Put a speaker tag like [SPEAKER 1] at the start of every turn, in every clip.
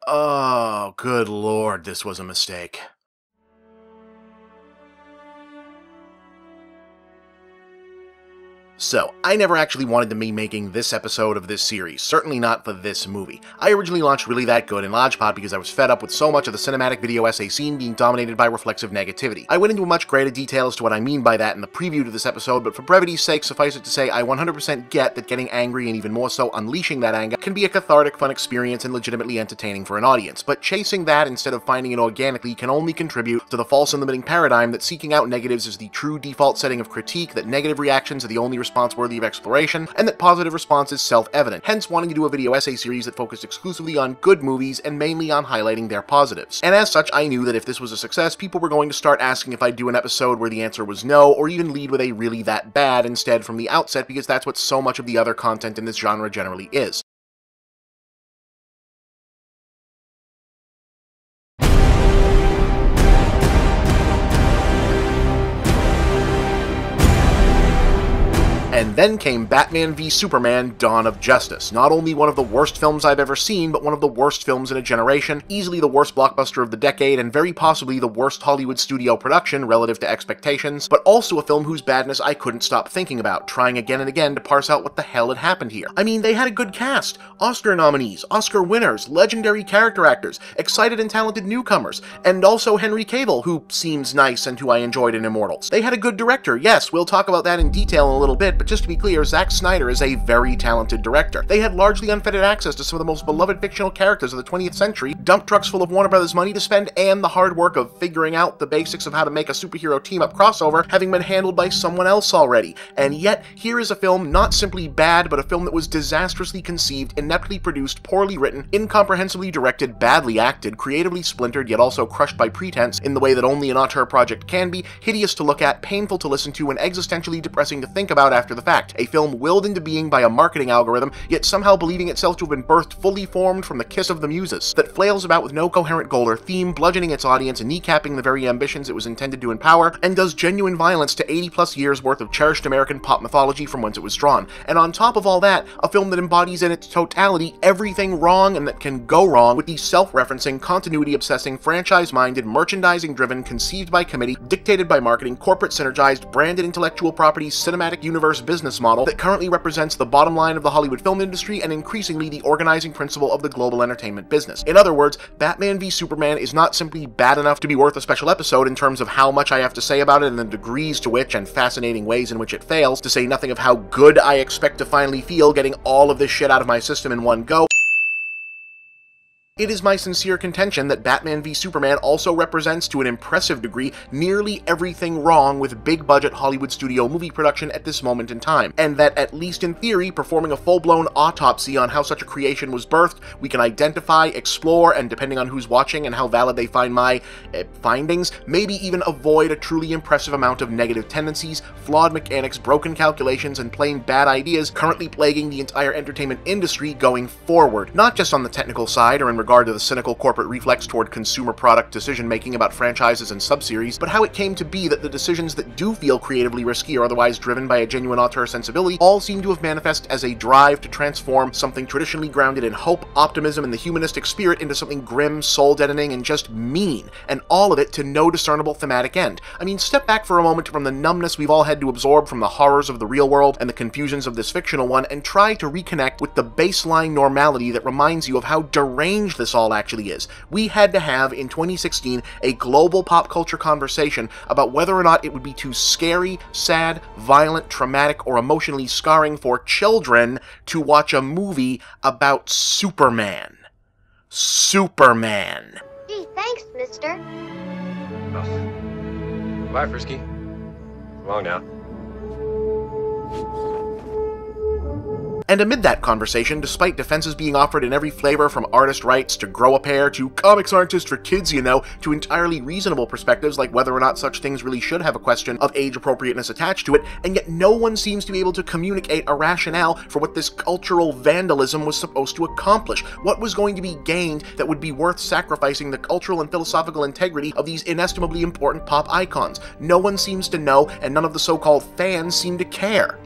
[SPEAKER 1] Oh, good lord, this was a mistake. So, I never actually wanted to be making this episode of this series, certainly not for this movie. I originally launched Really That Good in large part because I was fed up with so much of the cinematic video essay scene being dominated by reflexive negativity. I went into much greater detail as to what I mean by that in the preview to this episode, but for brevity's sake, suffice it to say, I 100% get that getting angry and even more so unleashing that anger can be a cathartic, fun experience and legitimately entertaining for an audience, but chasing that instead of finding it organically can only contribute to the false and limiting paradigm that seeking out negatives is the true default setting of critique, that negative reactions are the only response worthy of exploration, and that positive response is self-evident, hence wanting to do a video essay series that focused exclusively on good movies and mainly on highlighting their positives. And as such, I knew that if this was a success, people were going to start asking if I'd do an episode where the answer was no, or even lead with a really that bad instead from the outset, because that's what so much of the other content in this genre generally is. And then came Batman v Superman: Dawn of Justice. Not only one of the worst films I've ever seen, but one of the worst films in a generation, easily the worst blockbuster of the decade, and very possibly the worst Hollywood studio production relative to expectations, but also a film whose badness I couldn't stop thinking about, trying again and again to parse out what the hell had happened here. I mean, they had a good cast, Oscar nominees, Oscar winners, legendary character actors, excited and talented newcomers, and also Henry Cavill, who seems nice and who I enjoyed in Immortals. They had a good director, yes, we'll talk about that in detail in a little bit, but just to be clear, Zack Snyder is a very talented director. They had largely unfettered access to some of the most beloved fictional characters of the 20th century, dump trucks full of Warner Brothers money to spend, and the hard work of figuring out the basics of how to make a superhero team-up crossover having been handled by someone else already. And yet, here is a film not simply bad, but a film that was disastrously conceived, ineptly produced, poorly written, incomprehensibly directed, badly acted, creatively splintered, yet also crushed by pretense in the way that only an auteur project can be, hideous to look at, painful to listen to, and existentially depressing to think about after the fact. A film willed into being by a marketing algorithm, yet somehow believing itself to have been birthed fully formed from the kiss of the muses, that flails about with no coherent goal or theme, bludgeoning its audience and kneecapping the very ambitions it was intended to empower, and does genuine violence to 80-plus years worth of cherished American pop mythology from whence it was drawn. And on top of all that, a film that embodies in its totality everything wrong and that can go wrong with the self-referencing, continuity-obsessing, franchise-minded, merchandising-driven, conceived by committee, dictated by marketing, corporate-synergized, branded intellectual property, cinematic universe business model that currently represents the bottom line of the Hollywood film industry and increasingly the organizing principle of the global entertainment business. In other words, Batman v Superman is not simply bad enough to be worth a special episode in terms of how much I have to say about it and the degrees to which and fascinating ways in which it fails, to say nothing of how good I expect to finally feel getting all of this shit out of my system in one go. It is my sincere contention that Batman v Superman also represents, to an impressive degree, nearly everything wrong with big-budget Hollywood studio movie production at this moment in time, and that, at least in theory, performing a full-blown autopsy on how such a creation was birthed, we can identify, explore, and depending on who's watching and how valid they find my findings, maybe even avoid a truly impressive amount of negative tendencies, flawed mechanics, broken calculations, and plain bad ideas currently plaguing the entire entertainment industry going forward, not just on the technical side or in regard to the cynical corporate reflex toward consumer product decision-making about franchises and subseries, but how it came to be that the decisions that do feel creatively risky or otherwise driven by a genuine auteur sensibility all seem to have manifest as a drive to transform something traditionally grounded in hope, optimism, and the humanistic spirit into something grim, soul-deadening, and just mean, and all of it to no discernible thematic end. I mean, step back for a moment from the numbness we've all had to absorb from the horrors of the real world and the confusions of this fictional one, and try to reconnect with the baseline normality that reminds you of how deranged this all actually is. We had to have, in 2016, a global pop culture conversation about whether or not it would be too scary, sad, violent, traumatic, or emotionally scarring for children to watch a movie about Superman. Superman.
[SPEAKER 2] Gee, thanks, mister.
[SPEAKER 3] Oh. Bye, Frisky. So long now.
[SPEAKER 1] And amid that conversation, despite defenses being offered in every flavor from artist rights to grow a pair to comics aren't just for kids, you know, to entirely reasonable perspectives like whether or not such things really should have a question of age appropriateness attached to it, and yet no one seems to be able to communicate a rationale for what this cultural vandalism was supposed to accomplish. What was going to be gained that would be worth sacrificing the cultural and philosophical integrity of these inestimably important pop icons? No one seems to know, and none of the so-called fans seem to care.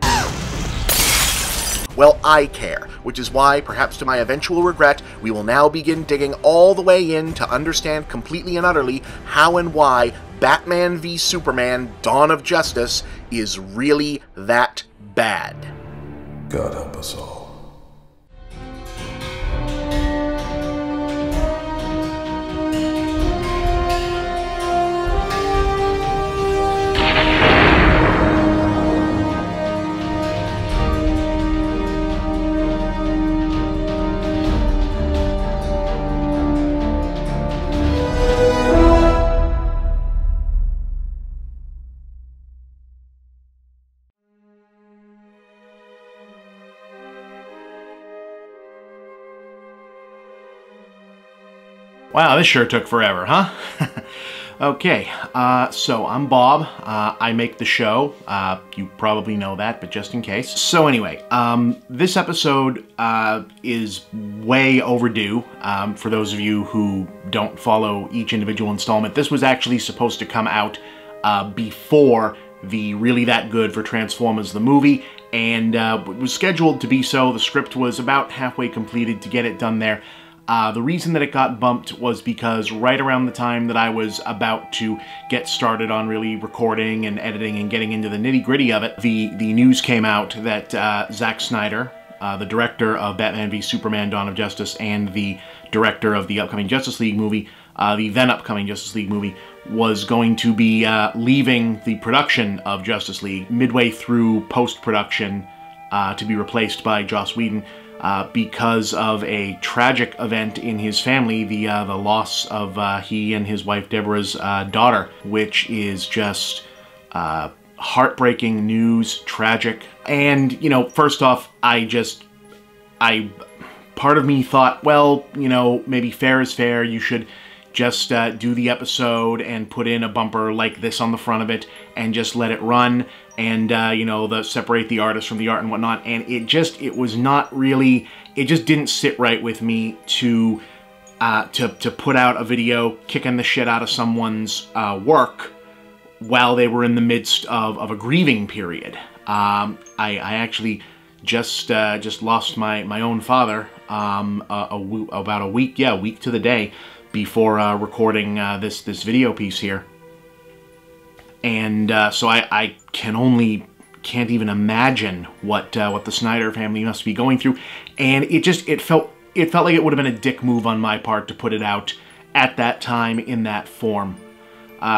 [SPEAKER 1] Well, I care, which is why, perhaps to my eventual regret, we will now begin digging all the way in to understand completely and utterly how and why Batman v Superman: Dawn of Justice is really that bad.
[SPEAKER 2] God help us all.
[SPEAKER 4] Wow, this sure took forever, huh? Okay, so I'm Bob. I make the show. You probably know that, but just in case. So anyway, this episode is way overdue. For those of you who don't follow each individual installment, this was actually supposed to come out before the Really That Good for Transformers the movie, and it was scheduled to be so. The script was about halfway completed to get it done there. The reason that it got bumped was because right around the time that I was about to get started on really recording and editing and getting into the nitty-gritty of it, the news came out that Zack Snyder, the director of Batman v Superman: Dawn of Justice and the director of the upcoming Justice League movie, the then upcoming Justice League movie, was going to be leaving the production of Justice League midway through post-production to be replaced by Joss Whedon. Because of a tragic event in his family, the loss of he and his wife Deborah's daughter, which is just heartbreaking news, tragic. And, you know, first off, part of me thought, well, you know, maybe fair is fair, you should just do the episode and put in a bumper like this on the front of it and just let it run and, you know, separate the artist from the art and whatnot. And it was not really, it just didn't sit right with me to put out a video kicking the shit out of someone's work while they were in the midst of a grieving period. I actually just lost my own father about a week to the day before recording this video piece here. And so I can't even imagine what the Snyder family must be going through. And it felt like it would have been a dick move on my part to put it out at that time in that form.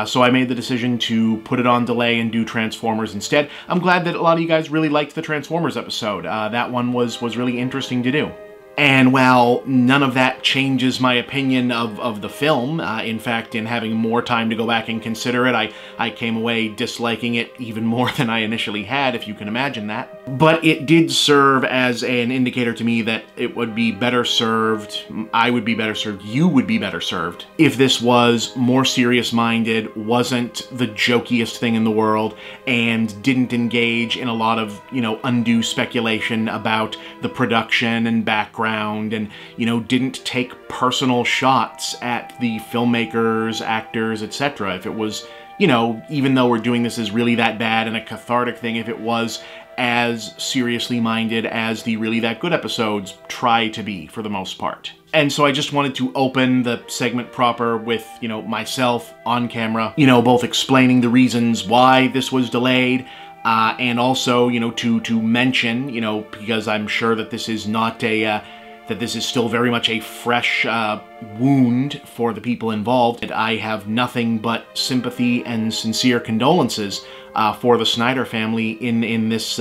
[SPEAKER 4] So I made the decision to put it on delay and do Transformers instead. I'm glad that a lot of you guys really liked the Transformers episode. That one was really interesting to do. And while none of that changes my opinion of the film, in fact, in having more time to go back and consider it, I came away disliking it even more than I initially had, if you can imagine that. But it did serve as an indicator to me that it would be better served, I would be better served, you would be better served, if this was more serious-minded, wasn't the jokiest thing in the world, and didn't engage in a lot of, you know, undue speculation about the production and background, and, you know, didn't take personal shots at the filmmakers, actors, etc. If it was, you know, even though we're doing this as Really That Bad and a cathartic thing, if it was as seriously minded as the Really That Good episodes try to be, for the most part. And so I just wanted to open the segment proper with, you know, myself on camera, you know, both explaining the reasons why this was delayed, and also, you know, to mention, you know, because I'm sure that this is not a, that this is still very much a fresh wound for the people involved. And I have nothing but sympathy and sincere condolences for the Snyder family in this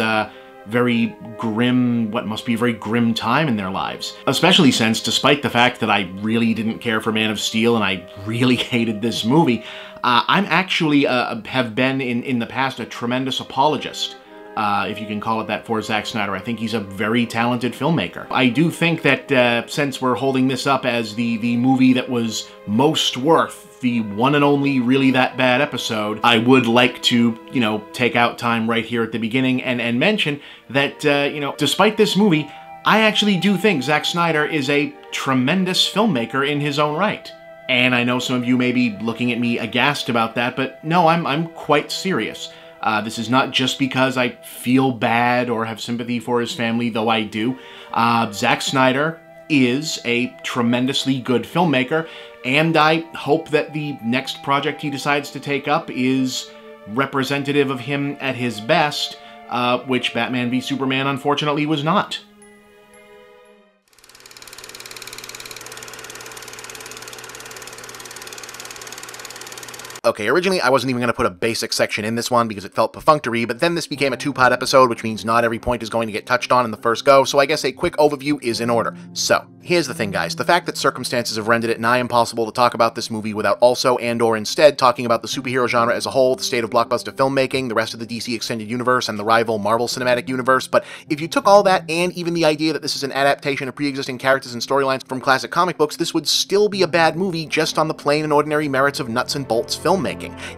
[SPEAKER 4] very grim, what must be a very grim time in their lives. Especially since, despite the fact that I really didn't care for Man of Steel and I really hated this movie, I'm actually, have been in the past a tremendous apologist, if you can call it that, for Zack Snyder. I think he's a very talented filmmaker. I do think that since we're holding this up as the movie that was most worth the one and only Really That Bad episode, I would like to, you know, take out time right here at the beginning and mention that, you know, despite this movie, I actually do think Zack Snyder is a tremendous filmmaker in his own right. And I know some of you may be looking at me aghast about that, but no, I'm quite serious. This is not just because I feel bad or have sympathy for his family, though I do. Zack Snyder is a tremendously good filmmaker, and I hope that the next project he decides to take up is representative of him at his best, which Batman v Superman unfortunately was not.
[SPEAKER 1] Okay, originally I wasn't even going to put a basic section in this one because it felt perfunctory, but then this became a two-part episode, which means not every point is going to get touched on in the first go, so I guess a quick overview is in order. So, here's the thing, guys. The fact that circumstances have rendered it nigh impossible to talk about this movie without also and/or instead talking about the superhero genre as a whole, the state of blockbuster filmmaking, the rest of the DC Extended Universe, and the rival Marvel Cinematic Universe, but if you took all that and even the idea that this is an adaptation of pre-existing characters and storylines from classic comic books, this would still be a bad movie just on the plain and ordinary merits of nuts and bolts filmmaking.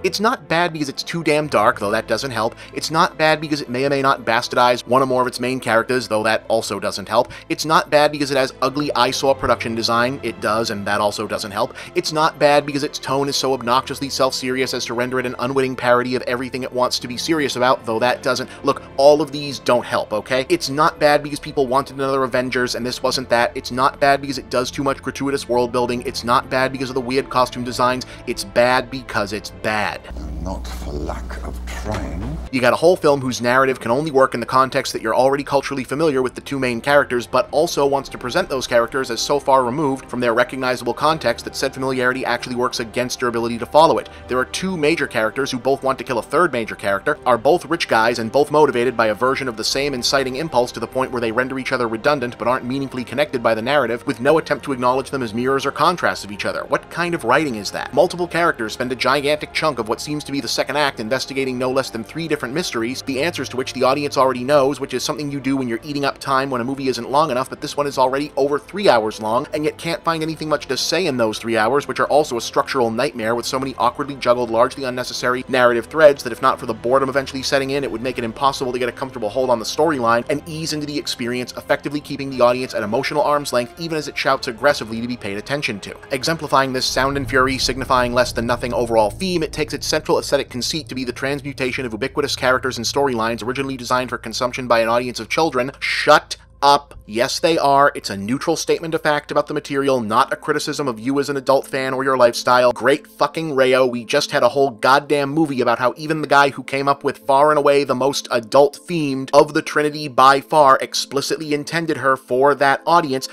[SPEAKER 1] It's not bad because it's too damn dark, though that doesn't help. It's not bad because it may or may not bastardize one or more of its main characters, though that also doesn't help. It's not bad because it has ugly eyesore production design. It does, and that also doesn't help. It's not bad because its tone is so obnoxiously self-serious as to render it an unwitting parody of everything it wants to be serious about, though that doesn't. Look, all of these don't help, okay? It's not bad because people wanted another Avengers, and this wasn't that. It's not bad because it does too much gratuitous world building. It's not bad because of the weird costume designs. It's bad because it's bad.
[SPEAKER 2] Not for lack of trying.
[SPEAKER 1] You got a whole film whose narrative can only work in the context that you're already culturally familiar with the two main characters, but also wants to present those characters as so far removed from their recognizable context that said familiarity actually works against your ability to follow it. There are two major characters who both want to kill a third major character, are both rich guys, and both motivated by a version of the same inciting impulse to the point where they render each other redundant but aren't meaningfully connected by the narrative, with no attempt to acknowledge them as mirrors or contrasts of each other. What kind of writing is that? Multiple characters spend a gigantic chunk of what seems to be the second act investigating no less than 3 different mysteries, the answers to which the audience already knows, which is something you do when you're eating up time when a movie isn't long enough, but this one is already over 3 hours long, and yet can't find anything much to say in those 3 hours, which are also a structural nightmare with so many awkwardly juggled, largely unnecessary narrative threads that if not for the boredom eventually setting in, it would make it impossible to get a comfortable hold on the storyline and ease into the experience, effectively keeping the audience at emotional arm's length even as it shouts aggressively to be paid attention to. Exemplifying this sound and fury, signifying less than nothing overall theme, it takes its central aesthetic conceit to be the transmutation of ubiquitous characters and storylines originally designed for consumption by an audience of children. Shut up. Yes, they are. It's a neutral statement of fact about the material, not a criticism of you as an adult fan or your lifestyle. Great fucking Rayo, we just had a whole goddamn movie about how even the guy who came up with far and away the most adult-themed of the Trinity by far explicitly intended her for that audience.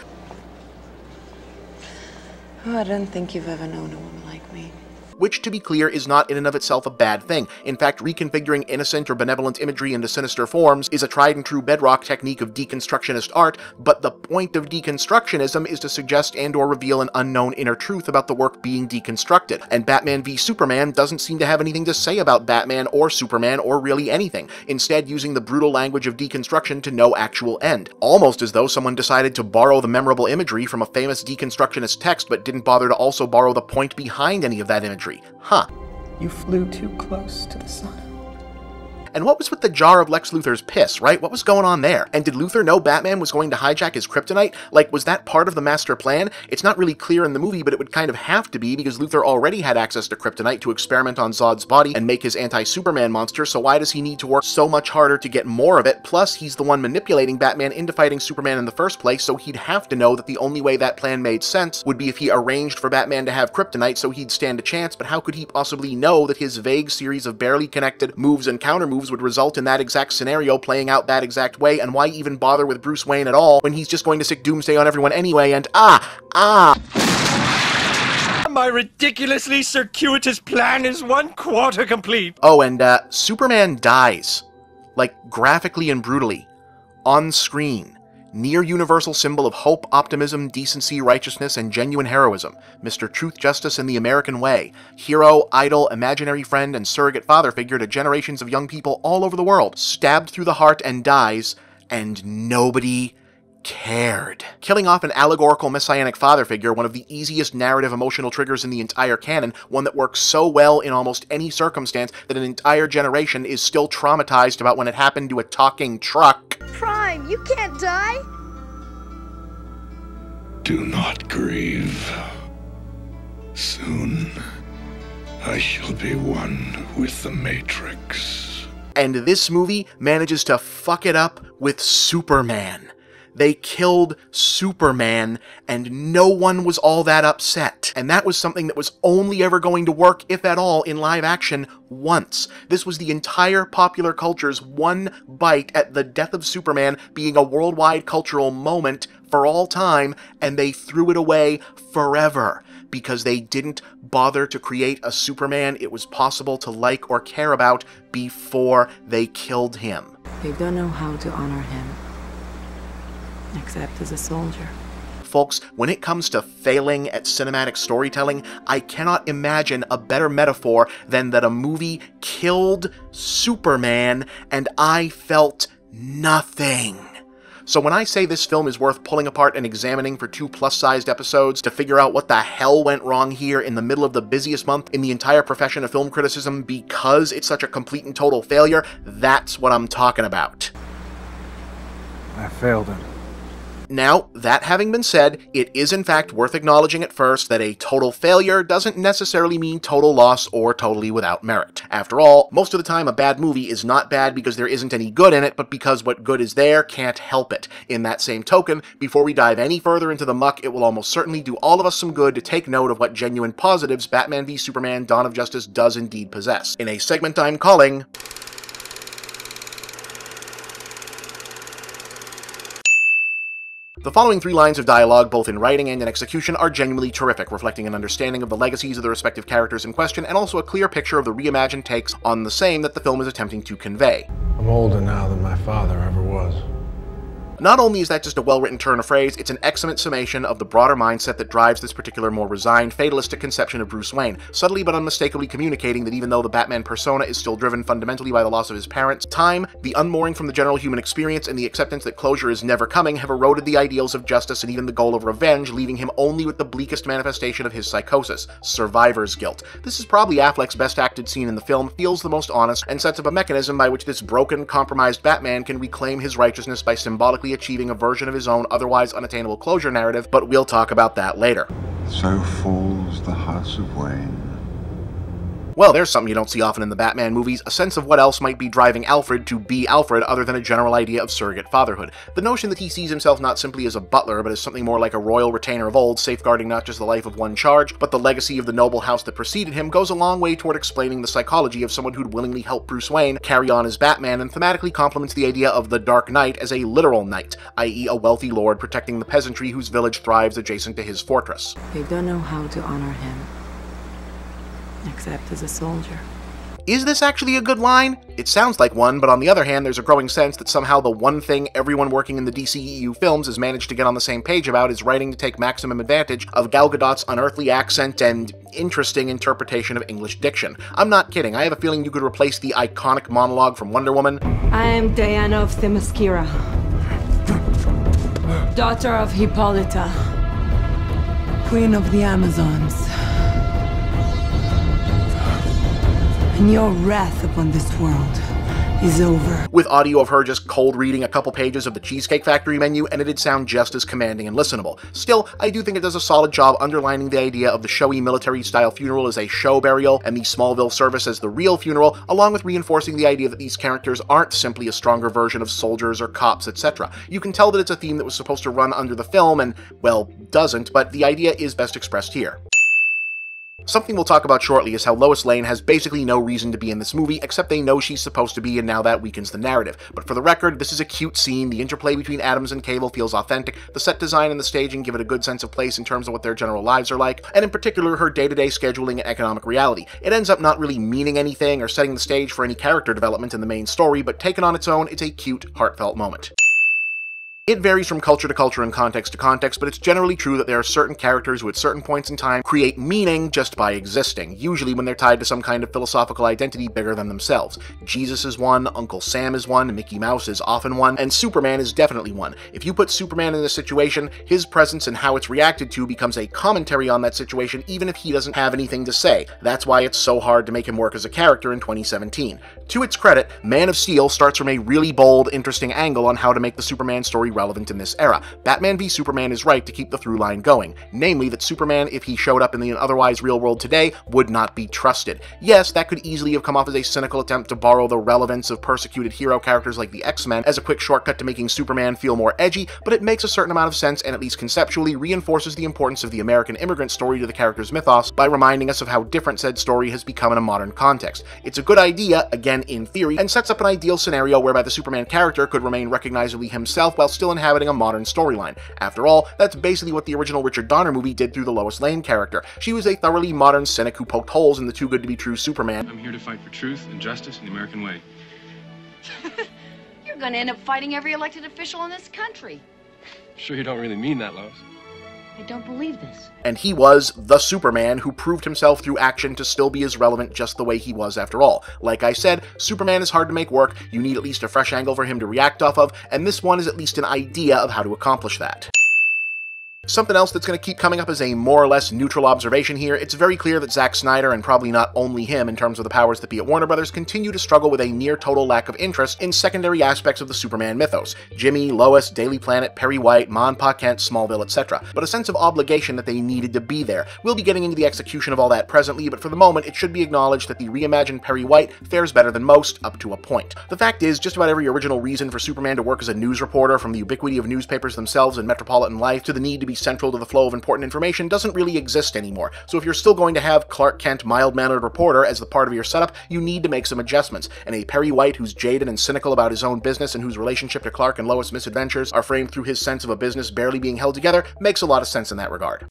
[SPEAKER 5] Oh, I don't think you've ever known a woman like me.
[SPEAKER 1] Which, to be clear, is not in and of itself a bad thing. In fact, reconfiguring innocent or benevolent imagery into sinister forms is a tried-and-true bedrock technique of deconstructionist art, but the point of deconstructionism is to suggest and/or reveal an unknown inner truth about the work being deconstructed, and Batman v Superman doesn't seem to have anything to say about Batman or Superman or really anything, instead using the brutal language of deconstruction to no actual end. Almost as though someone decided to borrow the memorable imagery from a famous deconstructionist text but didn't bother to also borrow the point behind any of that imagery. Huh.
[SPEAKER 6] You flew too close to the sun.
[SPEAKER 1] And what was with the jar of Lex Luthor's piss, right? What was going on there? And did Luthor know Batman was going to hijack his kryptonite? Like, was that part of the master plan? It's not really clear in the movie, but it would kind of have to be, because Luthor already had access to kryptonite to experiment on Zod's body and make his anti-Superman monster, so why does he need to work so much harder to get more of it? Plus, he's the one manipulating Batman into fighting Superman in the first place, so he'd have to know that the only way that plan made sense would be if he arranged for Batman to have kryptonite so he'd stand a chance, but how could he possibly know that his vague series of barely connected moves and countermoves would result in that exact scenario playing out that exact way, and why even bother with Bruce Wayne at all when he's just going to sick Doomsday on everyone anyway, and
[SPEAKER 7] My ridiculously circuitous plan is 1/4 complete.
[SPEAKER 1] Oh, and Superman dies. Like, graphically and brutally. On screen. Near universal symbol of hope, optimism, decency, righteousness, and genuine heroism. Mr. Truth, Justice, and the American Way. Hero, idol, imaginary friend, and surrogate father figure to generations of young people all over the world. Stabbed through the heart and dies, and nobody cared. Killing off an allegorical messianic father figure, one of the easiest narrative emotional triggers in the entire canon, one that works so well in almost any circumstance that an entire generation is still traumatized about when it happened to a talking truck.
[SPEAKER 8] Prime, you can't die!
[SPEAKER 2] Do not grieve. Soon, I shall be one with the Matrix.
[SPEAKER 1] And this movie manages to fuck it up with Superman. They killed Superman, and no one was all that upset. And that was something that was only ever going to work, if at all, in live action once. This was the entire popular culture's one bite at the death of Superman being a worldwide cultural moment for all time, and they threw it away forever because they didn't bother to create a Superman it was possible to like or care about before they killed him.
[SPEAKER 5] They don't know how to honor him, except as a soldier.
[SPEAKER 1] Folks, when it comes to failing at cinematic storytelling, I cannot imagine a better metaphor than that a movie killed Superman and I felt nothing. So when I say this film is worth pulling apart and examining for 2 plus-sized episodes to figure out what the hell went wrong here in the middle of the busiest month in the entire profession of film criticism because it's such a complete and total failure, that's what I'm talking about.
[SPEAKER 9] I failed him.
[SPEAKER 1] Now, that having been said, it is in fact worth acknowledging at first that a total failure doesn't necessarily mean total loss or totally without merit. After all, most of the time a bad movie is not bad because there isn't any good in it, but because what good is there can't help it. In that same token, before we dive any further into the muck, it will almost certainly do all of us some good to take note of what genuine positives Batman v Superman: Dawn of Justice does indeed possess, in a segment I'm calling The following 3 lines of dialogue, both in writing and in execution, are genuinely terrific, reflecting an understanding of the legacies of the respective characters in question, and also a clear picture of the reimagined takes on the same that the film is attempting to convey.
[SPEAKER 9] I'm older now than my father ever was.
[SPEAKER 1] Not only is that just a well-written turn of phrase, it's an excellent summation of the broader mindset that drives this particular more resigned, fatalistic conception of Bruce Wayne, subtly but unmistakably communicating that even though the Batman persona is still driven fundamentally by the loss of his parents, time, the unmooring from the general human experience, and the acceptance that closure is never coming have eroded the ideals of justice and even the goal of revenge, leaving him only with the bleakest manifestation of his psychosis, survivor's guilt. This is probably Affleck's best acted scene in the film, feels the most honest, and sets up a mechanism by which this broken, compromised Batman can reclaim his righteousness by symbolically achieving a version of his own otherwise unattainable closure narrative, but we'll talk about that later.
[SPEAKER 2] So falls the House of Wayne.
[SPEAKER 1] Well, there's something you don't see often in the Batman movies, a sense of what else might be driving Alfred to be Alfred other than a general idea of surrogate fatherhood. The notion that he sees himself not simply as a butler, but as something more like a royal retainer of old, safeguarding not just the life of one charge, but the legacy of the noble house that preceded him, goes a long way toward explaining the psychology of someone who'd willingly help Bruce Wayne carry on as Batman, and thematically complements the idea of the Dark Knight as a literal knight, i.e. a wealthy lord protecting the peasantry whose village thrives adjacent to his fortress.
[SPEAKER 5] They don't know how to honor him, except as a soldier.
[SPEAKER 1] Is this actually a good line? It sounds like one, but on the other hand, there's a growing sense that somehow the one thing everyone working in the DCEU films has managed to get on the same page about is writing to take maximum advantage of Gal Gadot's unearthly accent and interesting interpretation of English diction. I'm not kidding, I have a feeling you could replace the iconic monologue from Wonder Woman.
[SPEAKER 5] I am Diana of Themyscira, daughter of Hippolyta, queen of the Amazons. And your wrath upon this world is over.
[SPEAKER 1] With audio of her just cold reading a couple pages of the Cheesecake Factory menu, and it'd sound just as commanding and listenable. Still, I do think it does a solid job underlining the idea of the showy military-style funeral as a show burial, and the Smallville service as the real funeral, along with reinforcing the idea that these characters aren't simply a stronger version of soldiers or cops, etc. You can tell that it's a theme that was supposed to run under the film, and, well, doesn't, but the idea is best expressed here. Something we'll talk about shortly is how Lois Lane has basically no reason to be in this movie, except they know she's supposed to be, and now that weakens the narrative. But for the record, this is a cute scene, the interplay between Adams and Cable feels authentic, the set design and the staging give it a good sense of place in terms of what their general lives are like, and in particular her day-to-day scheduling and economic reality. It ends up not really meaning anything or setting the stage for any character development in the main story, but taken on its own, it's a cute, heartfelt moment. It varies from culture to culture and context to context, but it's generally true that there are certain characters who at certain points in time create meaning just by existing, usually when they're tied to some kind of philosophical identity bigger than themselves. Jesus is one, Uncle Sam is one, Mickey Mouse is often one, and Superman is definitely one. If you put Superman in a situation, his presence and how it's reacted to becomes a commentary on that situation even if he doesn't have anything to say. That's why it's so hard to make him work as a character in 2017. To its credit, Man of Steel starts from a really bold, interesting angle on how to make the Superman story relevant in this era. Batman v Superman is right to keep the through line going, namely that Superman, if he showed up in the otherwise real world today, would not be trusted. Yes, that could easily have come off as a cynical attempt to borrow the relevance of persecuted hero characters like the X-Men as a quick shortcut to making Superman feel more edgy, but it makes a certain amount of sense and at least conceptually reinforces the importance of the American immigrant story to the character's mythos by reminding us of how different said story has become in a modern context. It's a good idea, again in theory, and sets up an ideal scenario whereby the Superman character could remain recognizably himself while still inhabiting a modern storyline. After all, that's basically what the original Richard Donner movie did through the Lois Lane character. She was a thoroughly modern cynic who poked holes in the too good to be true Superman.
[SPEAKER 10] I'm here to fight for truth and justice in the American way.
[SPEAKER 11] You're gonna end up fighting every elected official in this country.
[SPEAKER 3] Sure you don't really mean that, Lois?
[SPEAKER 11] I don't believe this.
[SPEAKER 1] And he was the Superman who proved himself through action to still be as relevant just the way he was after all. Like I said, Superman is hard to make work, you need at least a fresh angle for him to react off of, and this one is at least an idea of how to accomplish that. Something else that's going to keep coming up as a more or less neutral observation here, it's very clear that Zack Snyder, and probably not only him in terms of the powers that be at Warner Brothers, continue to struggle with a near-total lack of interest in secondary aspects of the Superman mythos. Jimmy, Lois, Daily Planet, Perry White, Ma and Pa Kent, Smallville, etc. But a sense of obligation that they needed to be there. We'll be getting into the execution of all that presently, but for the moment, it should be acknowledged that the reimagined Perry White fares better than most, up to a point. The fact is, just about every original reason for Superman to work as a news reporter, from the ubiquity of newspapers themselves and metropolitan life to the need to be central to the flow of important information, doesn't really exist anymore. So if you're still going to have Clark Kent, mild-mannered reporter, as the part of your setup, you need to make some adjustments, and a Perry White who's jaded and cynical about his own business and whose relationship to Clark and Lois' misadventures are framed through his sense of a business barely being held together makes a lot of sense in that regard.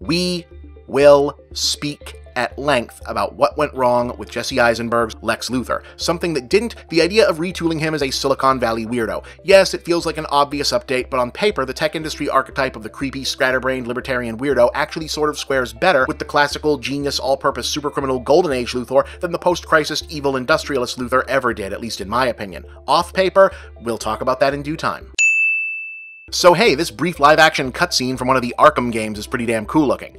[SPEAKER 1] We will speak at length about what went wrong with Jesse Eisenberg's Lex Luthor. Something that didn't, the idea of retooling him as a Silicon Valley weirdo. Yes, it feels like an obvious update, but on paper, the tech industry archetype of the creepy, scatterbrained, libertarian weirdo actually sort of squares better with the classical, genius, all-purpose supercriminal Golden Age Luthor than the post-crisis evil industrialist Luthor ever did, at least in my opinion. Off paper, we'll talk about that in due time. So hey, this brief live-action cutscene from one of the Arkham games is pretty damn cool looking.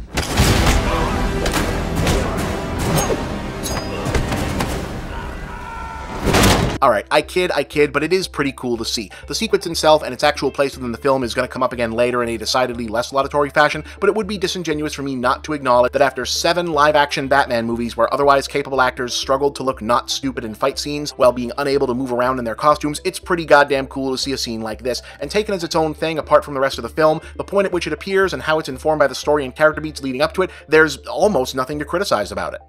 [SPEAKER 1] Alright, I kid, but it is pretty cool to see. The sequence itself and its actual place within the film is going to come up again later in a decidedly less laudatory fashion, but it would be disingenuous for me not to acknowledge that after 7 live-action Batman movies where otherwise capable actors struggled to look not stupid in fight scenes while being unable to move around in their costumes, it's pretty goddamn cool to see a scene like this, and taken as its own thing apart from the rest of the film, the point at which it appears and how it's informed by the story and character beats leading up to it, there's almost nothing to criticize about it.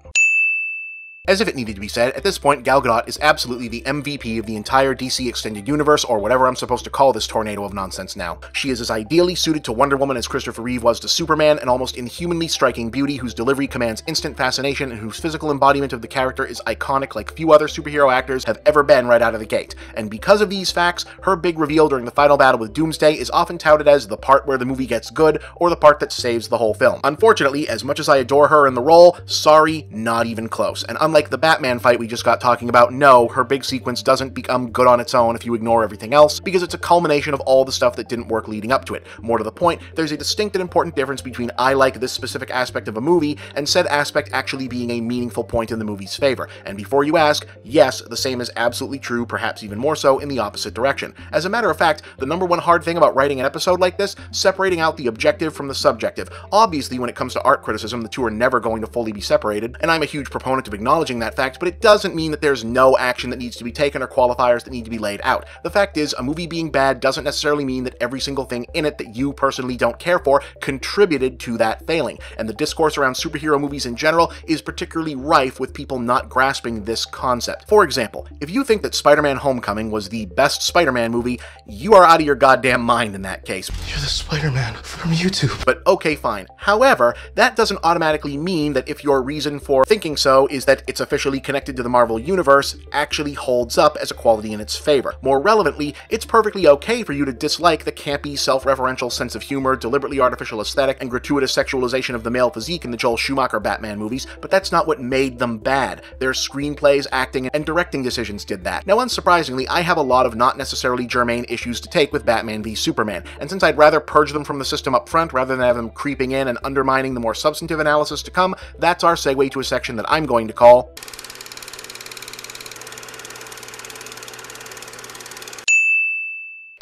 [SPEAKER 1] As if it needed to be said, at this point, Gal Gadot is absolutely the MVP of the entire DC Extended Universe, or whatever I'm supposed to call this tornado of nonsense now. She is as ideally suited to Wonder Woman as Christopher Reeve was to Superman, an almost inhumanly striking beauty whose delivery commands instant fascination and whose physical embodiment of the character is iconic like few other superhero actors have ever been right out of the gate. And because of these facts, her big reveal during the final battle with Doomsday is often touted as the part where the movie gets good, or the part that saves the whole film. Unfortunately, as much as I adore her in the role, sorry, not even close. And unlike the Batman fight we just got talking about, no, her big sequence doesn't become good on its own if you ignore everything else, because it's a culmination of all the stuff that didn't work leading up to it. More to the point, there's a distinct and important difference between I like this specific aspect of a movie and said aspect actually being a meaningful point in the movie's favor. And before you ask, yes, the same is absolutely true, perhaps even more so in the opposite direction. As a matter of fact, the number one hard thing about writing an episode like this, separating out the objective from the subjective. Obviously, when it comes to art criticism, the two are never going to fully be separated, and I'm a huge proponent of acknowledging that fact, but it doesn't mean that there's no action that needs to be taken or qualifiers that need to be laid out. The fact is, a movie being bad doesn't necessarily mean that every single thing in it that you personally don't care for contributed to that failing, and the discourse around superhero movies in general is particularly rife with people not grasping this concept. For example, if you think that Spider-Man Homecoming was the best Spider-Man movie, you are out of your goddamn mind in that case.
[SPEAKER 12] You're the Spider-Man from YouTube.
[SPEAKER 1] But okay, fine. However, that doesn't automatically mean that if your reason for thinking so is that it's officially connected to the Marvel Universe, actually holds up as a quality in its favor. More relevantly, it's perfectly okay for you to dislike the campy, self-referential sense of humor, deliberately artificial aesthetic, and gratuitous sexualization of the male physique in the Joel Schumacher Batman movies, but that's not what made them bad. Their screenplays, acting, and directing decisions did that. Now, unsurprisingly, I have a lot of not necessarily germane issues to take with Batman v Superman, and since I'd rather purge them from the system up front rather than have them creeping in and undermining the more substantive analysis to come, that's our segue to a section that I'm going to call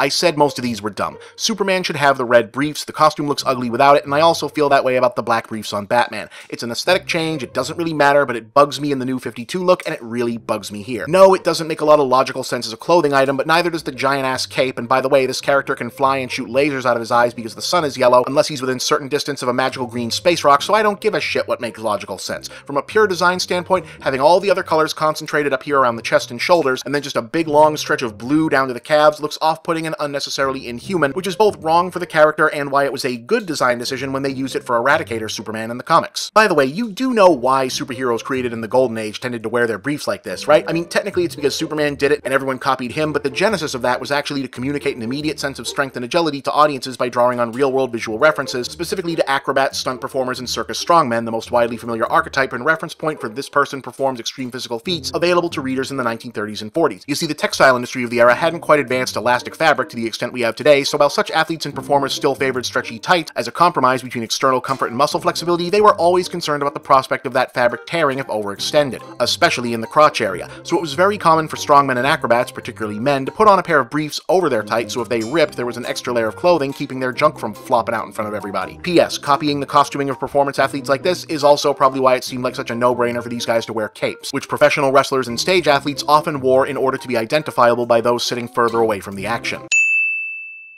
[SPEAKER 1] I said most of these were dumb. Superman should have the red briefs, the costume looks ugly without it, and I also feel that way about the black briefs on Batman. It's an aesthetic change, it doesn't really matter, but it bugs me in the New 52 look, and it really bugs me here. No, it doesn't make a lot of logical sense as a clothing item, but neither does the giant-ass cape, and by the way, this character can fly and shoot lasers out of his eyes because the sun is yellow, unless he's within certain distance of a magical green space rock, so I don't give a shit what makes logical sense. From a pure design standpoint, having all the other colors concentrated up here around the chest and shoulders, and then just a big long stretch of blue down to the calves looks off-putting and unnecessarily inhuman, which is both wrong for the character and why it was a good design decision when they used it for Eradicator Superman in the comics. By the way, you do know why superheroes created in the Golden Age tended to wear their briefs like this, right? I mean, technically it's because Superman did it and everyone copied him, but the genesis of that was actually to communicate an immediate sense of strength and agility to audiences by drawing on real-world visual references, specifically to acrobats, stunt performers, and circus strongmen, the most widely familiar archetype and reference point for this person performs extreme physical feats available to readers in the 1930s and 40s. You see, the textile industry of the era hadn't quite advanced elastic fabric to the extent we have today, so while such athletes and performers still favored stretchy tights as a compromise between external comfort and muscle flexibility, they were always concerned about the prospect of that fabric tearing if overextended, especially in the crotch area. So it was very common for strongmen and acrobats, particularly men, to put on a pair of briefs over their tights so if they ripped, there was an extra layer of clothing keeping their junk from flopping out in front of everybody. P.S. Copying the costuming of performance athletes like this is also probably why it seemed like such a no-brainer for these guys to wear capes, which professional wrestlers and stage athletes often wore in order to be identifiable by those sitting further away from the action.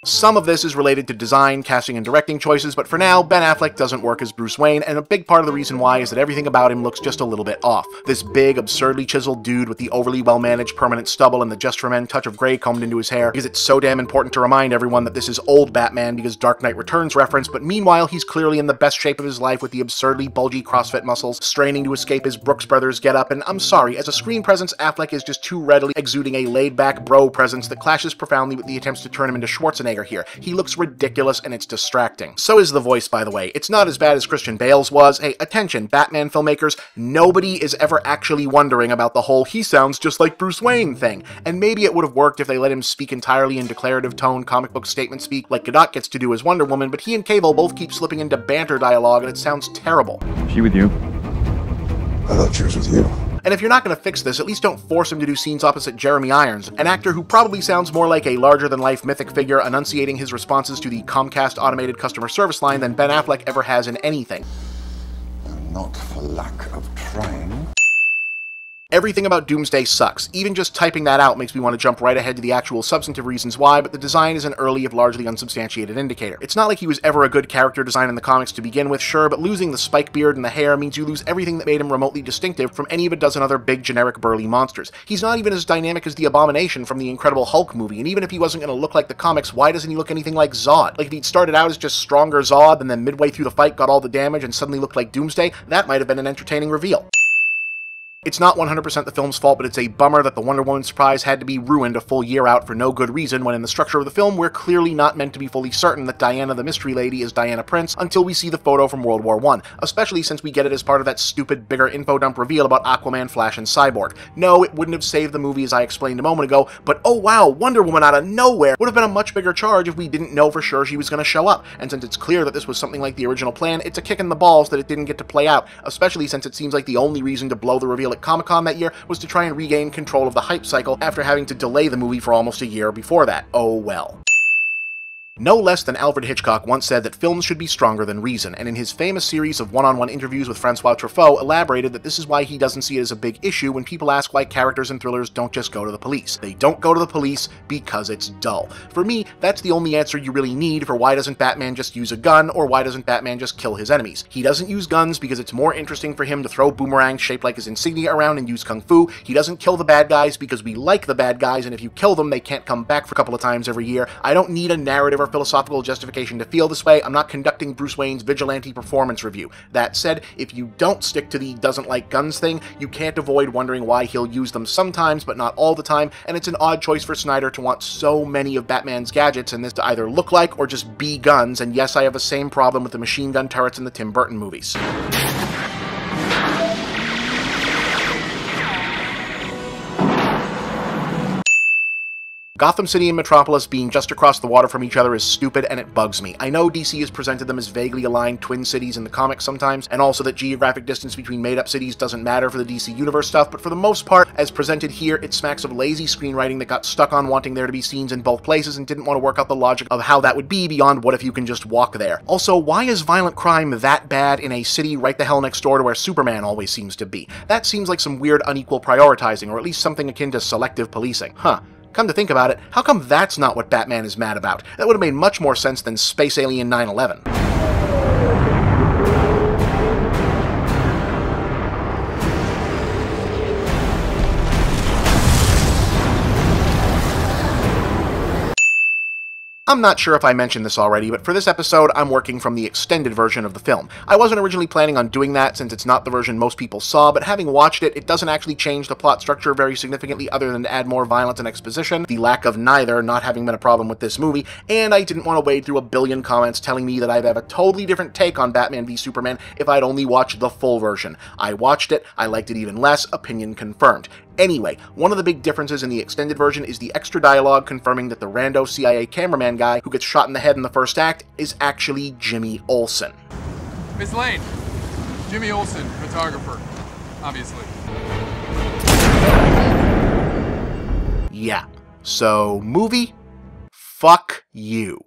[SPEAKER 1] Some of this is related to design, casting, and directing choices, but for now, Ben Affleck doesn't work as Bruce Wayne, and a big part of the reason why is that everything about him looks just a little bit off. This big, absurdly chiseled dude with the overly well-managed permanent stubble and the Just for Men touch of gray combed into his hair, because it's so damn important to remind everyone that this is old Batman because Dark Knight Returns reference, but meanwhile, he's clearly in the best shape of his life with the absurdly bulgy CrossFit muscles, straining to escape his Brooks Brothers getup, and I'm sorry, as a screen presence, Affleck is just too readily exuding a laid-back bro presence that clashes profoundly with the attempts to turn him into Schwarzenegger here. He looks ridiculous and it's distracting. So is the voice, by the way. It's not as bad as Christian Bale's was. Hey, attention, Batman filmmakers, nobody is ever actually wondering about the whole he sounds just like Bruce Wayne thing. And maybe it would have worked if they let him speak entirely in declarative tone, comic book statement speak, like Gadot gets to do as Wonder Woman, but he and Cable both keep slipping into banter dialogue and it sounds terrible.
[SPEAKER 10] She with you?
[SPEAKER 2] I thought she was with you.
[SPEAKER 1] And if you're not going to fix this, at least don't force him to do scenes opposite Jeremy Irons, an actor who probably sounds more like a larger-than-life mythic figure enunciating his responses to the Comcast automated customer service line than Ben Affleck ever has in anything.
[SPEAKER 2] Not for lack of trying.
[SPEAKER 1] Everything about Doomsday sucks. Even just typing that out makes me want to jump right ahead to the actual substantive reasons why, but the design is an early, if largely unsubstantiated indicator. It's not like he was ever a good character design in the comics to begin with, sure, but losing the spike beard and the hair means you lose everything that made him remotely distinctive from any of a dozen other big, generic, burly monsters. He's not even as dynamic as the Abomination from the Incredible Hulk movie, and even if he wasn't going to look like the comics, why doesn't he look anything like Zod? Like, if he'd started out as just stronger Zod, and then midway through the fight got all the damage and suddenly looked like Doomsday, that might have been an entertaining reveal. It's not 100% the film's fault, but it's a bummer that the Wonder Woman surprise had to be ruined a full year out for no good reason, when in the structure of the film, we're clearly not meant to be fully certain that Diana the Mystery Lady is Diana Prince until we see the photo from World War I, especially since we get it as part of that stupid bigger info dump reveal about Aquaman, Flash, and Cyborg. No, it wouldn't have saved the movie as I explained a moment ago, but oh wow, Wonder Woman out of nowhere would have been a much bigger charge if we didn't know for sure she was going to show up, and since it's clear that this was something like the original plan, it's a kick in the balls that it didn't get to play out, especially since it seems like the only reason to blow the reveal at Comic-Con that year was to try and regain control of the hype cycle after having to delay the movie for almost a year before that. Oh well. No less than Alfred Hitchcock once said that films should be stronger than reason, and in his famous series of one-on-one interviews with Francois Truffaut elaborated that this is why he doesn't see it as a big issue when people ask why characters in thrillers don't just go to the police. They don't go to the police because it's dull. For me, that's the only answer you really need for why doesn't Batman just use a gun, or why doesn't Batman just kill his enemies. He doesn't use guns because it's more interesting for him to throw boomerangs shaped like his insignia around and use kung fu. He doesn't kill the bad guys because we like the bad guys, and if you kill them, they can't come back for a couple of times every year. I don't need a narrative or philosophical justification to feel this way. I'm not conducting Bruce Wayne's vigilante performance review. That said, if you don't stick to the doesn't like guns thing, you can't avoid wondering why he'll use them sometimes, but not all the time, and it's an odd choice for Snyder to want so many of Batman's gadgets in this to either look like or just be guns, and yes, I have the same problem with the machine gun turrets in the Tim Burton movies. Gotham City and Metropolis being just across the water from each other is stupid and it bugs me. I know DC has presented them as vaguely aligned twin cities in the comics sometimes, and also that geographic distance between made-up cities doesn't matter for the DC Universe stuff, but for the most part, as presented here, it smacks of lazy screenwriting that got stuck on wanting there to be scenes in both places and didn't want to work out the logic of how that would be beyond what if you can just walk there. Also, why is violent crime that bad in a city right the hell next door to where Superman always seems to be? That seems like some weird unequal prioritizing, or at least something akin to selective policing. Huh. Come to think about it, how come that's not what Batman is mad about? That would have made much more sense than Space Alien 9/11. I'm not sure if I mentioned this already, but for this episode, I'm working from the extended version of the film. I wasn't originally planning on doing that since it's not the version most people saw, but having watched it, it doesn't actually change the plot structure very significantly other than to add more violence and exposition, the lack of neither not having been a problem with this movie, and I didn't want to wade through a billion comments telling me that I'd have a totally different take on Batman v Superman if I'd only watched the full version. I watched it, I liked it even less, opinion confirmed. Anyway, one of the big differences in the extended version is the extra dialogue confirming that the rando CIA cameraman guy who gets shot in the head in the first act is actually Jimmy Olsen.
[SPEAKER 13] Miss Lane, Jimmy Olsen, photographer, obviously.
[SPEAKER 1] Yeah, so movie? Fuck you.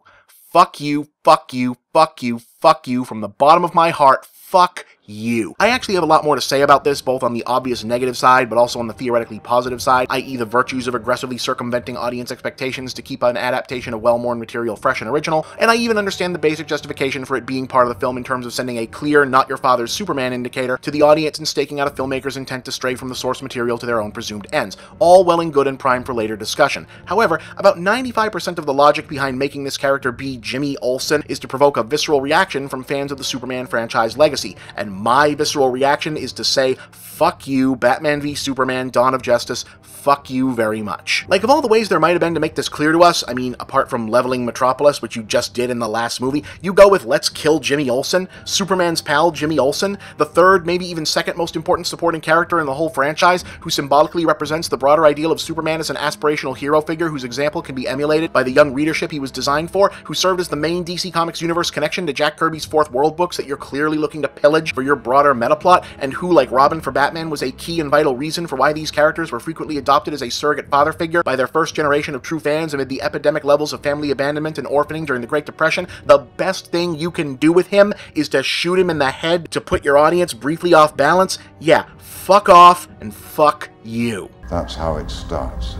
[SPEAKER 1] Fuck you, fuck you, fuck you, fuck you from the bottom of my heart, fuck you. I actually have a lot more to say about this, both on the obvious negative side, but also on the theoretically positive side, i.e. the virtues of aggressively circumventing audience expectations to keep an adaptation of well-worn material fresh and original, and I even understand the basic justification for it being part of the film in terms of sending a clear, not your father's Superman indicator to the audience and staking out a filmmaker's intent to stray from the source material to their own presumed ends. All well and good and prime for later discussion. However, about 95% of the logic behind making this character be Jimmy Olsen is to provoke a visceral reaction from fans of the Superman franchise legacy, and my visceral reaction is to say, fuck you, Batman v Superman, Dawn of Justice, fuck you very much. Like, of all the ways there might have been to make this clear to us, I mean, apart from leveling Metropolis, which you just did in the last movie, you go with let's kill Jimmy Olsen, Superman's pal Jimmy Olsen, the third, maybe even second most important supporting character in the whole franchise, who symbolically represents the broader ideal of Superman as an aspirational hero figure whose example can be emulated by the young readership he was designed for, who served as the main DC Comics universe connection to Jack Kirby's Fourth World books that you're clearly looking to pillage for your broader metaplot, and who, like Robin for Batman, was a key and vital reason for why these characters were frequently adopted as a surrogate father figure by their first generation of true fans amid the epidemic levels of family abandonment and orphaning during the Great Depression. The best thing you can do with him is to shoot him in the head to put your audience briefly off balance? Yeah, fuck off and fuck you.
[SPEAKER 2] That's how it starts.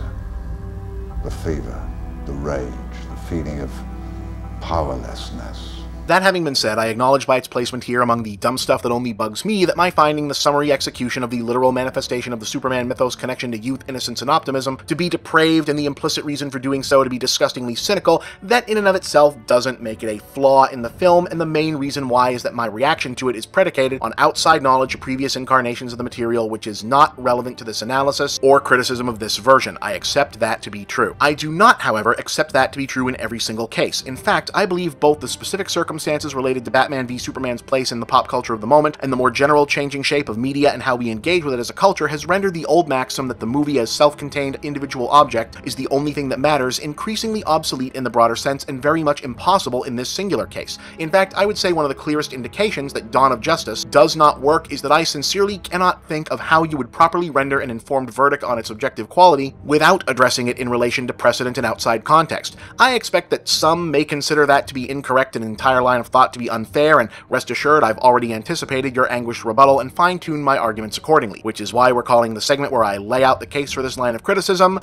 [SPEAKER 2] The fever, the rage, the feeling of powerlessness.
[SPEAKER 1] That having been said, I acknowledge by its placement here among the dumb stuff that only bugs me that my finding the summary execution of the literal manifestation of the Superman mythos connection to youth, innocence, and optimism to be depraved and the implicit reason for doing so to be disgustingly cynical, that in and of itself doesn't make it a flaw in the film, and the main reason why is that my reaction to it is predicated on outside knowledge of previous incarnations of the material which is not relevant to this analysis or criticism of this version. I accept that to be true. I do not, however, accept that to be true in every single case. In fact, I believe both the specific circumstances related to Batman v Superman's place in the pop culture of the moment and the more general changing shape of media and how we engage with it as a culture has rendered the old maxim that the movie as self-contained individual object is the only thing that matters increasingly obsolete in the broader sense and very much impossible in this singular case. In fact, I would say one of the clearest indications that Dawn of Justice does not work is that I sincerely cannot think of how you would properly render an informed verdict on its objective quality without addressing it in relation to precedent and outside context. I expect that some may consider that to be incorrect and an entire line of thought to be unfair, and rest assured I've already anticipated your anguished rebuttal and fine-tuned my arguments accordingly, which is why we're calling the segment where I lay out the case for this line of criticism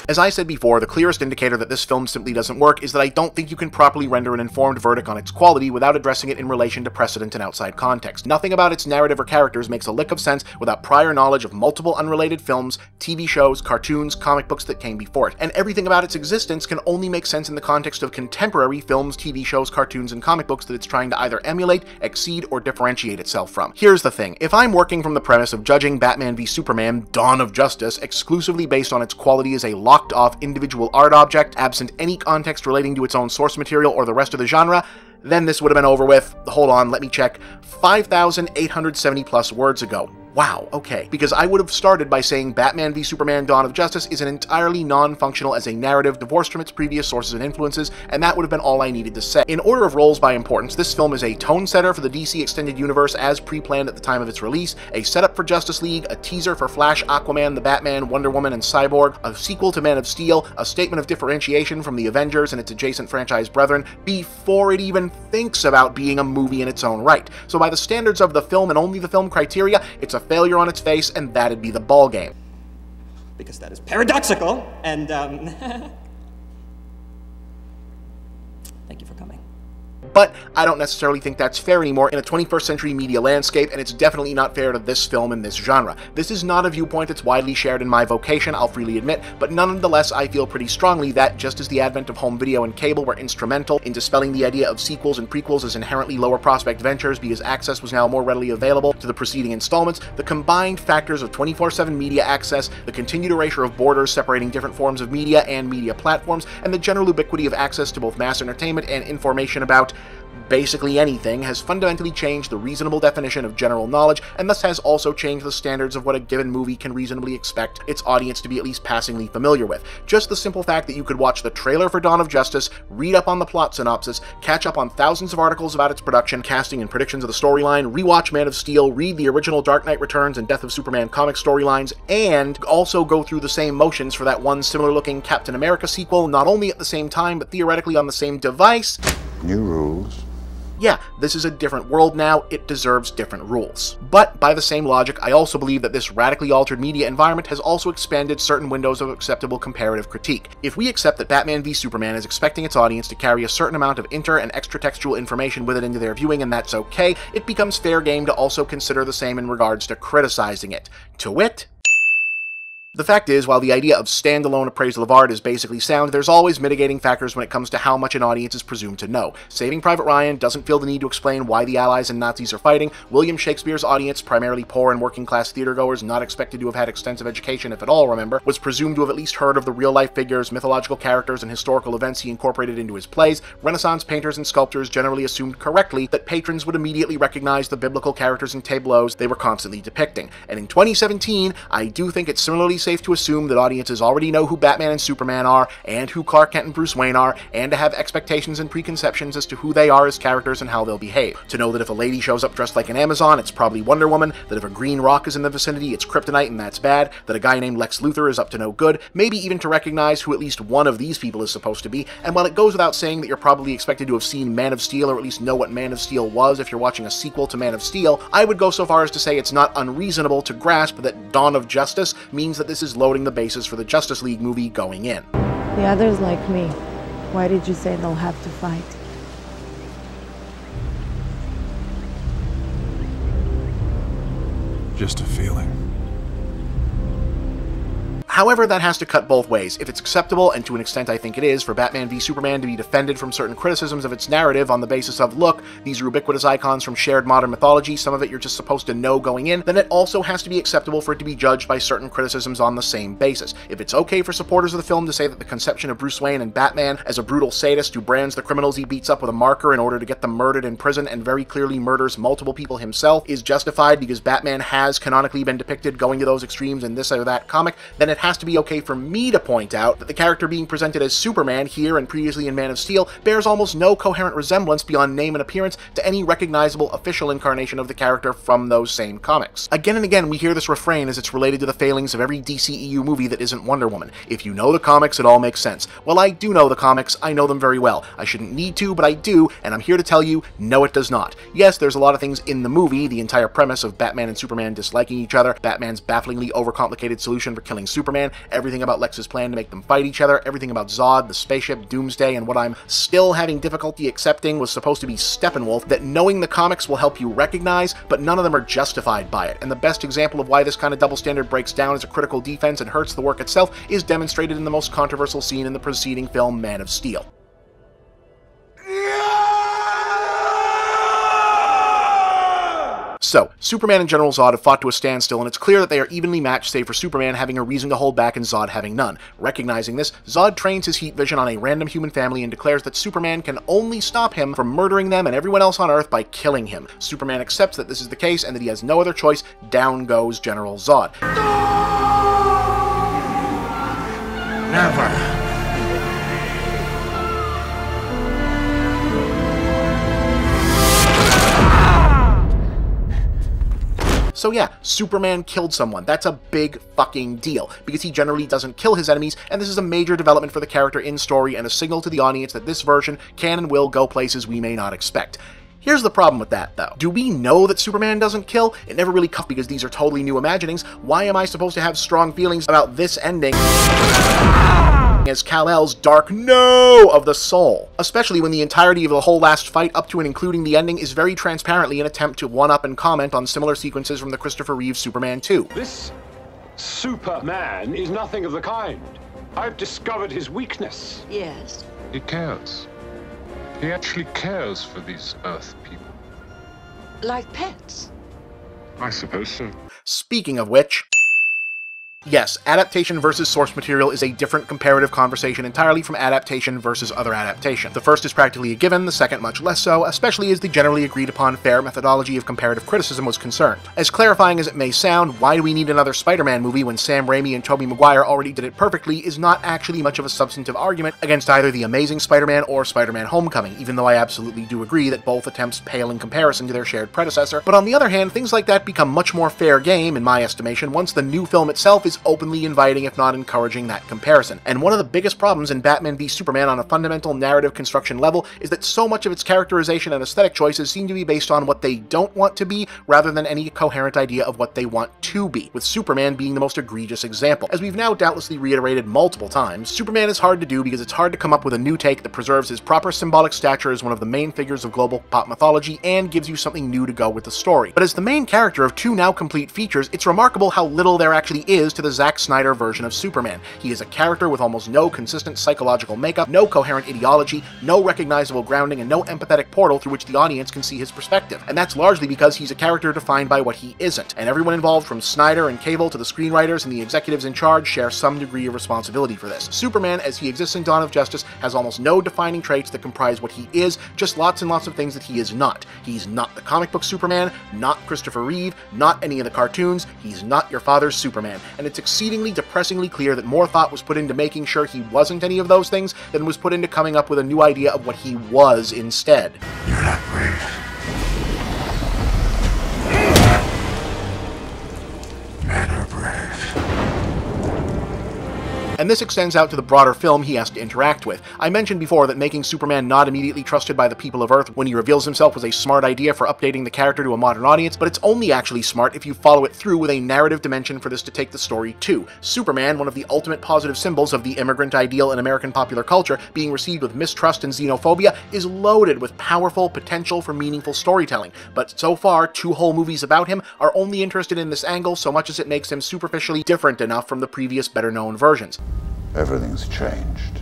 [SPEAKER 1] As I said before, the clearest indicator that this film simply doesn't work is that I don't think you can properly render an informed verdict on its quality without addressing it in relation to precedent and outside context. Nothing about its narrative or characters makes a lick of sense without prior knowledge of multiple unrelated films, TV shows, cartoons, comic books that came before it, and everything about its existence can only make sense in the context of contemporary films, TV shows, cartoons, and comic books that it's trying to either emulate, exceed, or differentiate itself from. Here's the thing, if I'm working from the premise of judging Batman v Superman: Dawn of Justice exclusively based on its quality as a locked-off individual art object, absent any context relating to its own source material or the rest of the genre, then this would have been over with, hold on, let me check, 5,870 plus words ago. Wow, okay. Because I would have started by saying Batman v Superman Dawn of Justice is an entirely non-functional as a narrative divorced from its previous sources and influences, and that would have been all I needed to say. In order of roles by importance, this film is a tone setter for the DC Extended Universe as pre-planned at the time of its release, a setup for Justice League, a teaser for Flash, Aquaman, the Batman, Wonder Woman, and Cyborg, a sequel to Man of Steel, a statement of differentiation from the Avengers and its adjacent franchise brethren, before it even thinks about being a movie in its own right. So by the standards of the film and only the film criteria, it's a failure on its face, and that'd be the ballgame.
[SPEAKER 14] Because that is paradoxical, and thank you for coming.
[SPEAKER 1] But I don't necessarily think that's fair anymore in a 21st century media landscape, and it's definitely not fair to this film and this genre. This is not a viewpoint that's widely shared in my vocation, I'll freely admit, but nonetheless I feel pretty strongly that, just as the advent of home video and cable were instrumental in dispelling the idea of sequels and prequels as inherently lower prospect ventures because access was now more readily available to the preceding installments, the combined factors of 24/7 media access, the continued erasure of borders separating different forms of media and media platforms, and the general ubiquity of access to both mass entertainment and information about basically anything has fundamentally changed the reasonable definition of general knowledge, and thus has also changed the standards of what a given movie can reasonably expect its audience to be at least passingly familiar with. Just the simple fact that you could watch the trailer for Dawn of Justice, read up on the plot synopsis, catch up on thousands of articles about its production, casting, and predictions of the storyline, rewatch Man of Steel, read the original Dark Knight Returns and Death of Superman comic storylines, and also go through the same motions for that one similar-looking Captain America sequel, not only at the same time, but theoretically on the same device.
[SPEAKER 2] New rules.
[SPEAKER 1] Yeah, this is a different world now, it deserves different rules. But, by the same logic, I also believe that this radically altered media environment has also expanded certain windows of acceptable comparative critique. If we accept that Batman v Superman is expecting its audience to carry a certain amount of inter- and extra-textual information with it into their viewing, and that's okay, it becomes fair game to also consider the same in regards to criticizing it. To wit, the fact is, while the idea of standalone appraisal of art is basically sound, there's always mitigating factors when it comes to how much an audience is presumed to know. Saving Private Ryan doesn't feel the need to explain why the Allies and Nazis are fighting. William Shakespeare's audience, primarily poor and working-class theatergoers not expected to have had extensive education, if at all, remember, was presumed to have at least heard of the real-life figures, mythological characters, and historical events he incorporated into his plays. Renaissance painters and sculptors generally assumed correctly that patrons would immediately recognize the biblical characters and tableaus they were constantly depicting. And in 2017, I do think it's similarly safe to assume that audiences already know who Batman and Superman are, and who Clark Kent and Bruce Wayne are, and to have expectations and preconceptions as to who they are as characters and how they'll behave. To know that if a lady shows up dressed like an Amazon, it's probably Wonder Woman, that if a green rock is in the vicinity, it's kryptonite and that's bad, that a guy named Lex Luthor is up to no good, maybe even to recognize who at least one of these people is supposed to be, and while it goes without saying that you're probably expected to have seen Man of Steel, or at least know what Man of Steel was if you're watching a sequel to Man of Steel, I would go so far as to say it's not unreasonable to grasp that Dawn of Justice means that this is loading the basis for the Justice League movie going in.
[SPEAKER 15] The others like me. Why did you say they'll have to fight?
[SPEAKER 9] Just a feeling.
[SPEAKER 1] However, that has to cut both ways. If it's acceptable, and to an extent I think it is, for Batman v Superman to be defended from certain criticisms of its narrative on the basis of, look, these are ubiquitous icons from shared modern mythology, some of it you're just supposed to know going in, then it also has to be acceptable for it to be judged by certain criticisms on the same basis. If it's okay for supporters of the film to say that the conception of Bruce Wayne and Batman as a brutal sadist who brands the criminals he beats up with a marker in order to get them murdered in prison and very clearly murders multiple people himself is justified because Batman has canonically been depicted going to those extremes in this or that comic, then it has to be okay for me to point out that the character being presented as Superman here and previously in Man of Steel bears almost no coherent resemblance beyond name and appearance to any recognizable official incarnation of the character from those same comics. Again and again, we hear this refrain as it's related to the failings of every DCEU movie that isn't Wonder Woman. If you know the comics, it all makes sense. Well, I do know the comics, I know them very well. I shouldn't need to, but I do, and I'm here to tell you, no it does not. Yes, there's a lot of things in the movie, the entire premise of Batman and Superman disliking each other, Batman's bafflingly overcomplicated solution for killing Superman, everything about Lex's plan to make them fight each other, everything about Zod, the spaceship, Doomsday, and what I'm still having difficulty accepting was supposed to be Steppenwolf, that knowing the comics will help you recognize, but none of them are justified by it. And the best example of why this kind of double standard breaks down as a critical defense and hurts the work itself is demonstrated in the most controversial scene in the preceding film, Man of Steel. So, Superman and General Zod have fought to a standstill, and it's clear that they are evenly matched save for Superman having a reason to hold back and Zod having none. Recognizing this, Zod trains his heat vision on a random human family and declares that Superman can only stop him from murdering them and everyone else on Earth by killing him. Superman accepts that this is the case and that he has no other choice. Down goes General Zod.
[SPEAKER 2] Never.
[SPEAKER 1] So yeah, Superman killed someone. That's a big fucking deal, because he generally doesn't kill his enemies, and this is a major development for the character in story and a signal to the audience that this version can and will go places we may not expect. Here's the problem with that, though. Do we know that Superman doesn't kill? It never really comes because these are totally new imaginings. Why am I supposed to have strong feelings about this ending as Kal-El's dark no of the soul? Especially when the entirety of the whole last fight up to and including the ending is very transparently an attempt to one-up and comment on similar sequences from the Christopher Reeve Superman 2.
[SPEAKER 16] This Superman is nothing of the kind. I've discovered his weakness.
[SPEAKER 11] Yes.
[SPEAKER 10] He cares. He actually cares for these Earth people.
[SPEAKER 11] Like pets?
[SPEAKER 10] I suppose so.
[SPEAKER 1] Speaking of which... yes, adaptation versus source material is a different comparative conversation entirely from adaptation versus other adaptation. The first is practically a given, the second much less so, especially as the generally agreed upon fair methodology of comparative criticism was concerned. As clarifying as it may sound, why do we need another Spider-Man movie when Sam Raimi and Tobey Maguire already did it perfectly is not actually much of a substantive argument against either The Amazing Spider-Man or Spider-Man Homecoming, even though I absolutely do agree that both attempts pale in comparison to their shared predecessor. But on the other hand, things like that become much more fair game, in my estimation, once the new film itself is openly inviting, if not encouraging, that comparison. And one of the biggest problems in Batman v Superman on a fundamental narrative construction level is that so much of its characterization and aesthetic choices seem to be based on what they don't want to be, rather than any coherent idea of what they want to be, with Superman being the most egregious example. As we've now doubtlessly reiterated multiple times, Superman is hard to do because it's hard to come up with a new take that preserves his proper symbolic stature as one of the main figures of global pop mythology and gives you something new to go with the story. But as the main character of two now complete features, it's remarkable how little there actually is to the Zack Snyder version of Superman. He is a character with almost no consistent psychological makeup, no coherent ideology, no recognizable grounding, and no empathetic portal through which the audience can see his perspective. And that's largely because he's a character defined by what he isn't, and everyone involved from Snyder and Cable to the screenwriters and the executives in charge share some degree of responsibility for this. Superman, as he exists in Dawn of Justice, has almost no defining traits that comprise what he is, just lots and lots of things that he is not. He's not the comic book Superman, not Christopher Reeve, not any of the cartoons, he's not your father's Superman, and it's exceedingly depressingly clear that more thought was put into making sure he wasn't any of those things than was put into coming up with a new idea of what he was instead.
[SPEAKER 2] You're not brave. Men are brave.
[SPEAKER 1] And this extends out to the broader film he has to interact with. I mentioned before that making Superman not immediately trusted by the people of Earth when he reveals himself was a smart idea for updating the character to a modern audience, but it's only actually smart if you follow it through with a narrative dimension for this to take the story to. Superman, one of the ultimate positive symbols of the immigrant ideal in American popular culture, being received with mistrust and xenophobia, is loaded with powerful potential for meaningful storytelling. But so far, 2 whole movies about him are only interested in this angle so much as it makes him superficially different enough from the previous better-known versions.
[SPEAKER 2] Everything's changed.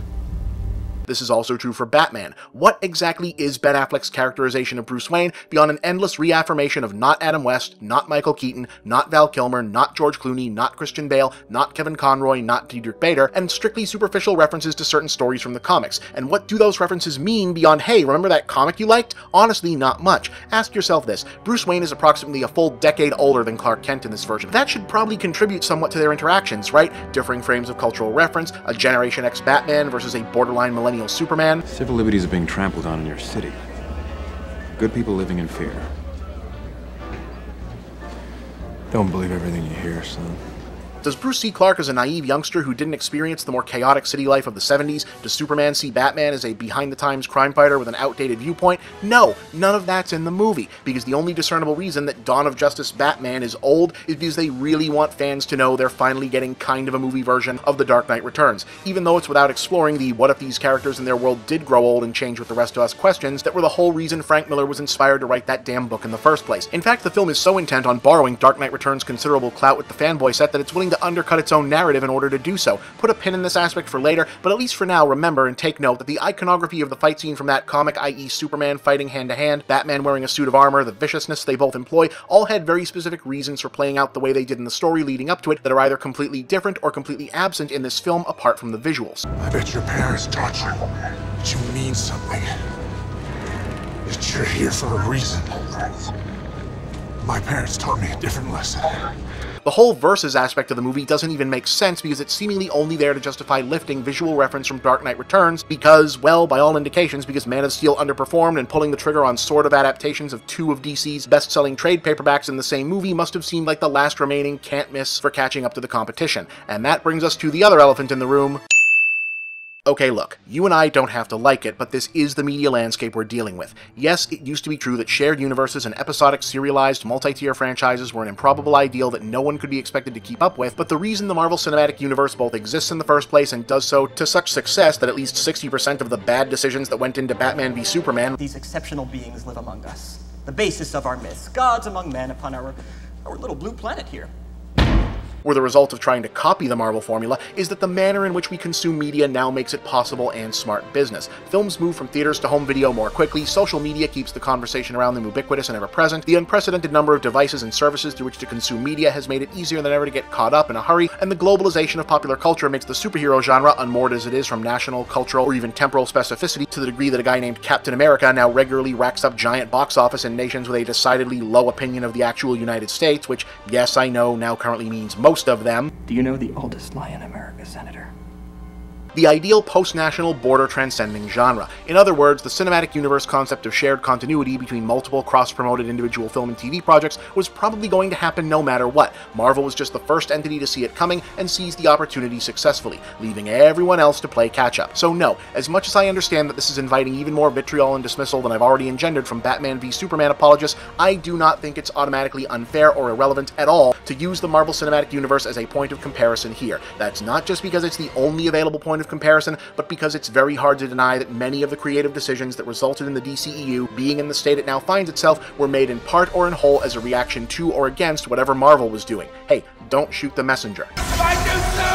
[SPEAKER 1] This is also true for Batman. What exactly is Ben Affleck's characterization of Bruce Wayne beyond an endless reaffirmation of not Adam West, not Michael Keaton, not Val Kilmer, not George Clooney, not Christian Bale, not Kevin Conroy, not Diedrich Bader, and strictly superficial references to certain stories from the comics? And what do those references mean beyond, hey, remember that comic you liked? Honestly, not much. Ask yourself this. Bruce Wayne is approximately a full decade older than Clark Kent in this version. That should probably contribute somewhat to their interactions, right? Differing frames of cultural reference, a Generation X Batman versus a borderline millennial Superman.
[SPEAKER 17] Civil liberties are being trampled on in your city. Good people living in fear.
[SPEAKER 9] Don't believe everything you hear, son.
[SPEAKER 1] Does Bruce see Clark as a naive youngster who didn't experience the more chaotic city life of the 70s? Does Superman see Batman as a behind-the-times crime fighter with an outdated viewpoint? No, none of that's in the movie, because the only discernible reason that Dawn of Justice Batman is old is because they really want fans to know they're finally getting kind of a movie version of The Dark Knight Returns, even though it's without exploring the what if these characters in their world did grow old and change with the rest of us questions that were the whole reason Frank Miller was inspired to write that damn book in the first place. In fact, the film is so intent on borrowing Dark Knight Returns' considerable clout with the fanboy set that it's willing to to undercut its own narrative in order to do so. Put a pin in this aspect for later, but at least for now, remember and take note that the iconography of the fight scene from that comic, i.e. Superman fighting hand-to-hand, Batman wearing a suit of armor, the viciousness they both employ, all had very specific reasons for playing out the way they did in the story leading up to it that are either completely different or completely absent in this film apart from the visuals.
[SPEAKER 12] I bet your parents taught you that you mean something. That you're here for a reason. My parents taught me a different lesson.
[SPEAKER 1] The whole versus aspect of the movie doesn't even make sense because it's seemingly only there to justify lifting visual reference from Dark Knight Returns because, well, by all indications, because Man of Steel underperformed and pulling the trigger on sort of adaptations of two of DC's best-selling trade paperbacks in the same movie must have seemed like the last remaining can't miss for catching up to the competition. And that brings us to the other elephant in the room. Okay, look, you and I don't have to like it, but this is the media landscape we're dealing with. Yes, it used to be true that shared universes and episodic, serialized, multi-tier franchises were an improbable ideal that no one could be expected to keep up with, but the reason the Marvel Cinematic Universe both exists in the first place and does so to such success that at least 60% of the bad decisions that went into Batman v Superman—
[SPEAKER 14] these exceptional beings live among us. The basis of our myths, gods among men upon our little blue planet here.
[SPEAKER 1] were the result of trying to copy the Marvel formula is that the manner in which we consume media now makes it possible and smart business. Films move from theaters to home video more quickly, social media keeps the conversation around them ubiquitous and ever-present, the unprecedented number of devices and services through which to consume media has made it easier than ever to get caught up in a hurry, and the globalization of popular culture makes the superhero genre, unmoored as it is from national, cultural, or even temporal specificity, to the degree that a guy named Captain America now regularly racks up giant box office in nations with a decidedly low opinion of the actual United States, which, yes, I know now currently means most of them.
[SPEAKER 14] Do you know the oldest lie in America, Senator?
[SPEAKER 1] The ideal post-national, border-transcending genre. In other words, the cinematic universe concept of shared continuity between multiple cross-promoted individual film and TV projects was probably going to happen no matter what. Marvel was just the first entity to see it coming and seized the opportunity successfully, leaving everyone else to play catch-up. So no, as much as I understand that this is inviting even more vitriol and dismissal than I've already engendered from Batman v Superman apologists, I do not think it's automatically unfair or irrelevant at all to use the Marvel Cinematic Universe as a point of comparison here. That's not just because it's the only available point of comparison, but because it's very hard to deny that many of the creative decisions that resulted in the DCEU being in the state it now finds itself were made in part or in whole as a reaction to or against whatever Marvel was doing. Hey, don't shoot the messenger.
[SPEAKER 18] Am I too soon?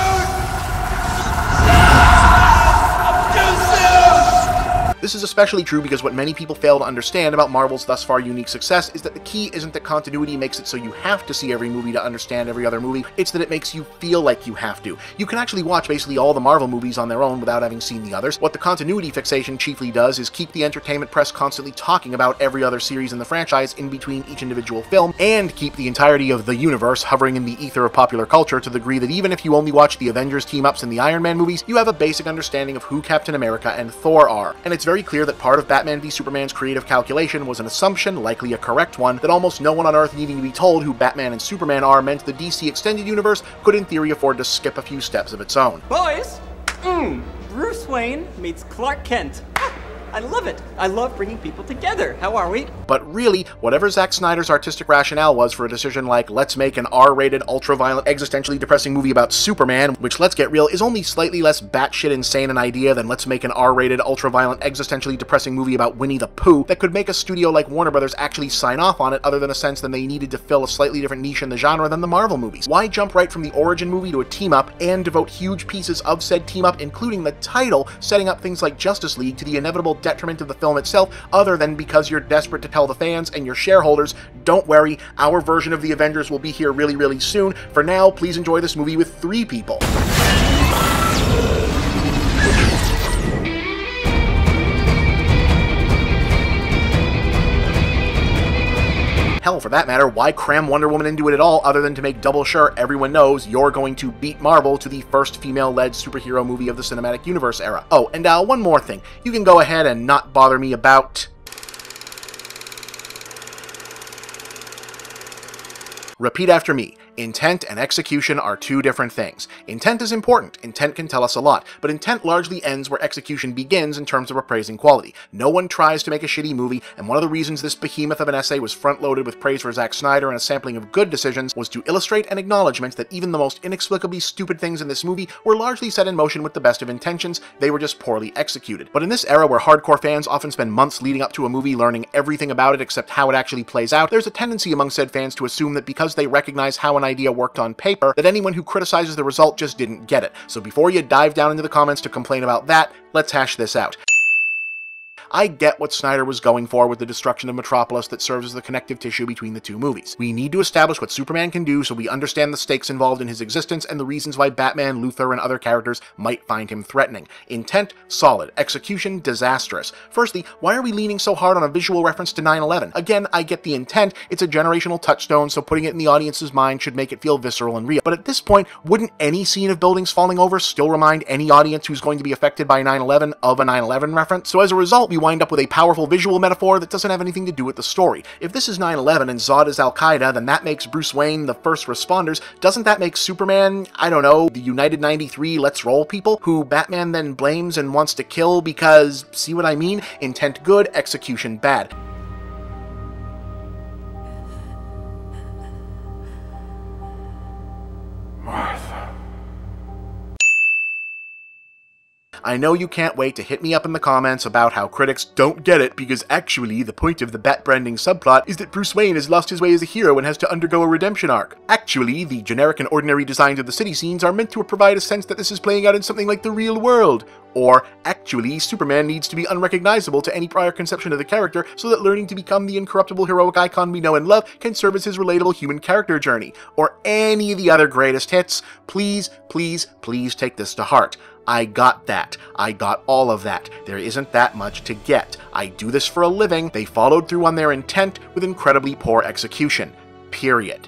[SPEAKER 1] This is especially true because what many people fail to understand about Marvel's thus far unique success is that the key isn't that continuity makes it so you have to see every movie to understand every other movie, it's that it makes you feel like you have to. You can actually watch basically all the Marvel movies on their own without having seen the others. What the continuity fixation chiefly does is keep the entertainment press constantly talking about every other series in the franchise in between each individual film, and keep the entirety of the universe hovering in the ether of popular culture to the degree that even if you only watch the Avengers team-ups and the Iron Man movies, you have a basic understanding of who Captain America and Thor are. And it's very clear that part of Batman v Superman's creative calculation was an assumption, likely a correct one, that almost no one on Earth needing to be told who Batman and Superman are meant the DC Extended Universe could in theory afford to skip a few steps of its own.
[SPEAKER 14] Boys, Bruce Wayne meets Clark Kent. I love it. I love bringing people together. How are we?
[SPEAKER 1] But really, whatever Zack Snyder's artistic rationale was for a decision like, let's make an R-rated, ultra-violent, existentially depressing movie about Superman, which, let's get real, is only slightly less batshit insane an idea than let's make an R-rated, ultra-violent, existentially depressing movie about Winnie the Pooh, that could make a studio like Warner Brothers actually sign off on it other than a sense that they needed to fill a slightly different niche in the genre than the Marvel movies. Why jump right from the origin movie to a team-up and devote huge pieces of said team-up, including the title, setting up things like Justice League to the inevitable detriment of the film itself, other than because you're desperate to tell the fans and your shareholders, don't worry, our version of the Avengers will be here really, really soon. For now, please enjoy this movie with 3 people. Hell, for that matter, why cram Wonder Woman into it at all other than to make double sure everyone knows you're going to beat Marvel to the first female-led superhero movie of the cinematic universe era? Oh, and one more thing. You can go ahead and not bother me about... Repeat after me. Intent and execution are 2 different things. Intent is important. Intent can tell us a lot. But intent largely ends where execution begins in terms of appraising quality. No one tries to make a shitty movie, and one of the reasons this behemoth of an essay was front-loaded with praise for Zack Snyder and a sampling of good decisions was to illustrate an acknowledgement that even the most inexplicably stupid things in this movie were largely set in motion with the best of intentions, they were just poorly executed. But in this era where hardcore fans often spend months leading up to a movie learning everything about it except how it actually plays out, there's a tendency among said fans to assume that because they recognize how an idea worked on paper that anyone who criticizes the result just didn't get it. So before you dive down into the comments to complain about that, let's hash this out. I get what Snyder was going for with the destruction of Metropolis that serves as the connective tissue between the two movies. We need to establish what Superman can do so we understand the stakes involved in his existence and the reasons why Batman, Luthor, and other characters might find him threatening. Intent, solid. Execution, disastrous. Firstly, why are we leaning so hard on a visual reference to 9/11? Again, I get the intent, it's a generational touchstone, so putting it in the audience's mind should make it feel visceral and real. But at this point, wouldn't any scene of buildings falling over still remind any audience who's going to be affected by 9/11 of a 9/11 reference? So as a result, we wind up with a powerful visual metaphor that doesn't have anything to do with the story. If this is 9/11 and Zod is Al-Qaeda, then that makes Bruce Wayne the first responders. Doesn't that make Superman, I don't know, the United 93 Let's Roll people, who Batman then blames and wants to kill because, see what I mean? Intent good, execution bad. I know you can't wait to hit me up in the comments about how critics don't get it because actually the point of the bat-branding subplot is that Bruce Wayne has lost his way as a hero and has to undergo a redemption arc. Actually, the generic and ordinary designs of the city scenes are meant to provide a sense that this is playing out in something like the real world. Or, actually, Superman needs to be unrecognizable to any prior conception of the character so that learning to become the incorruptible heroic icon we know and love can serve as his relatable human character journey. Or any of the other greatest hits. Please, please, please take this to heart. I got that. I got all of that. There isn't that much to get. I do this for a living. They followed through on their intent with incredibly poor execution. Period.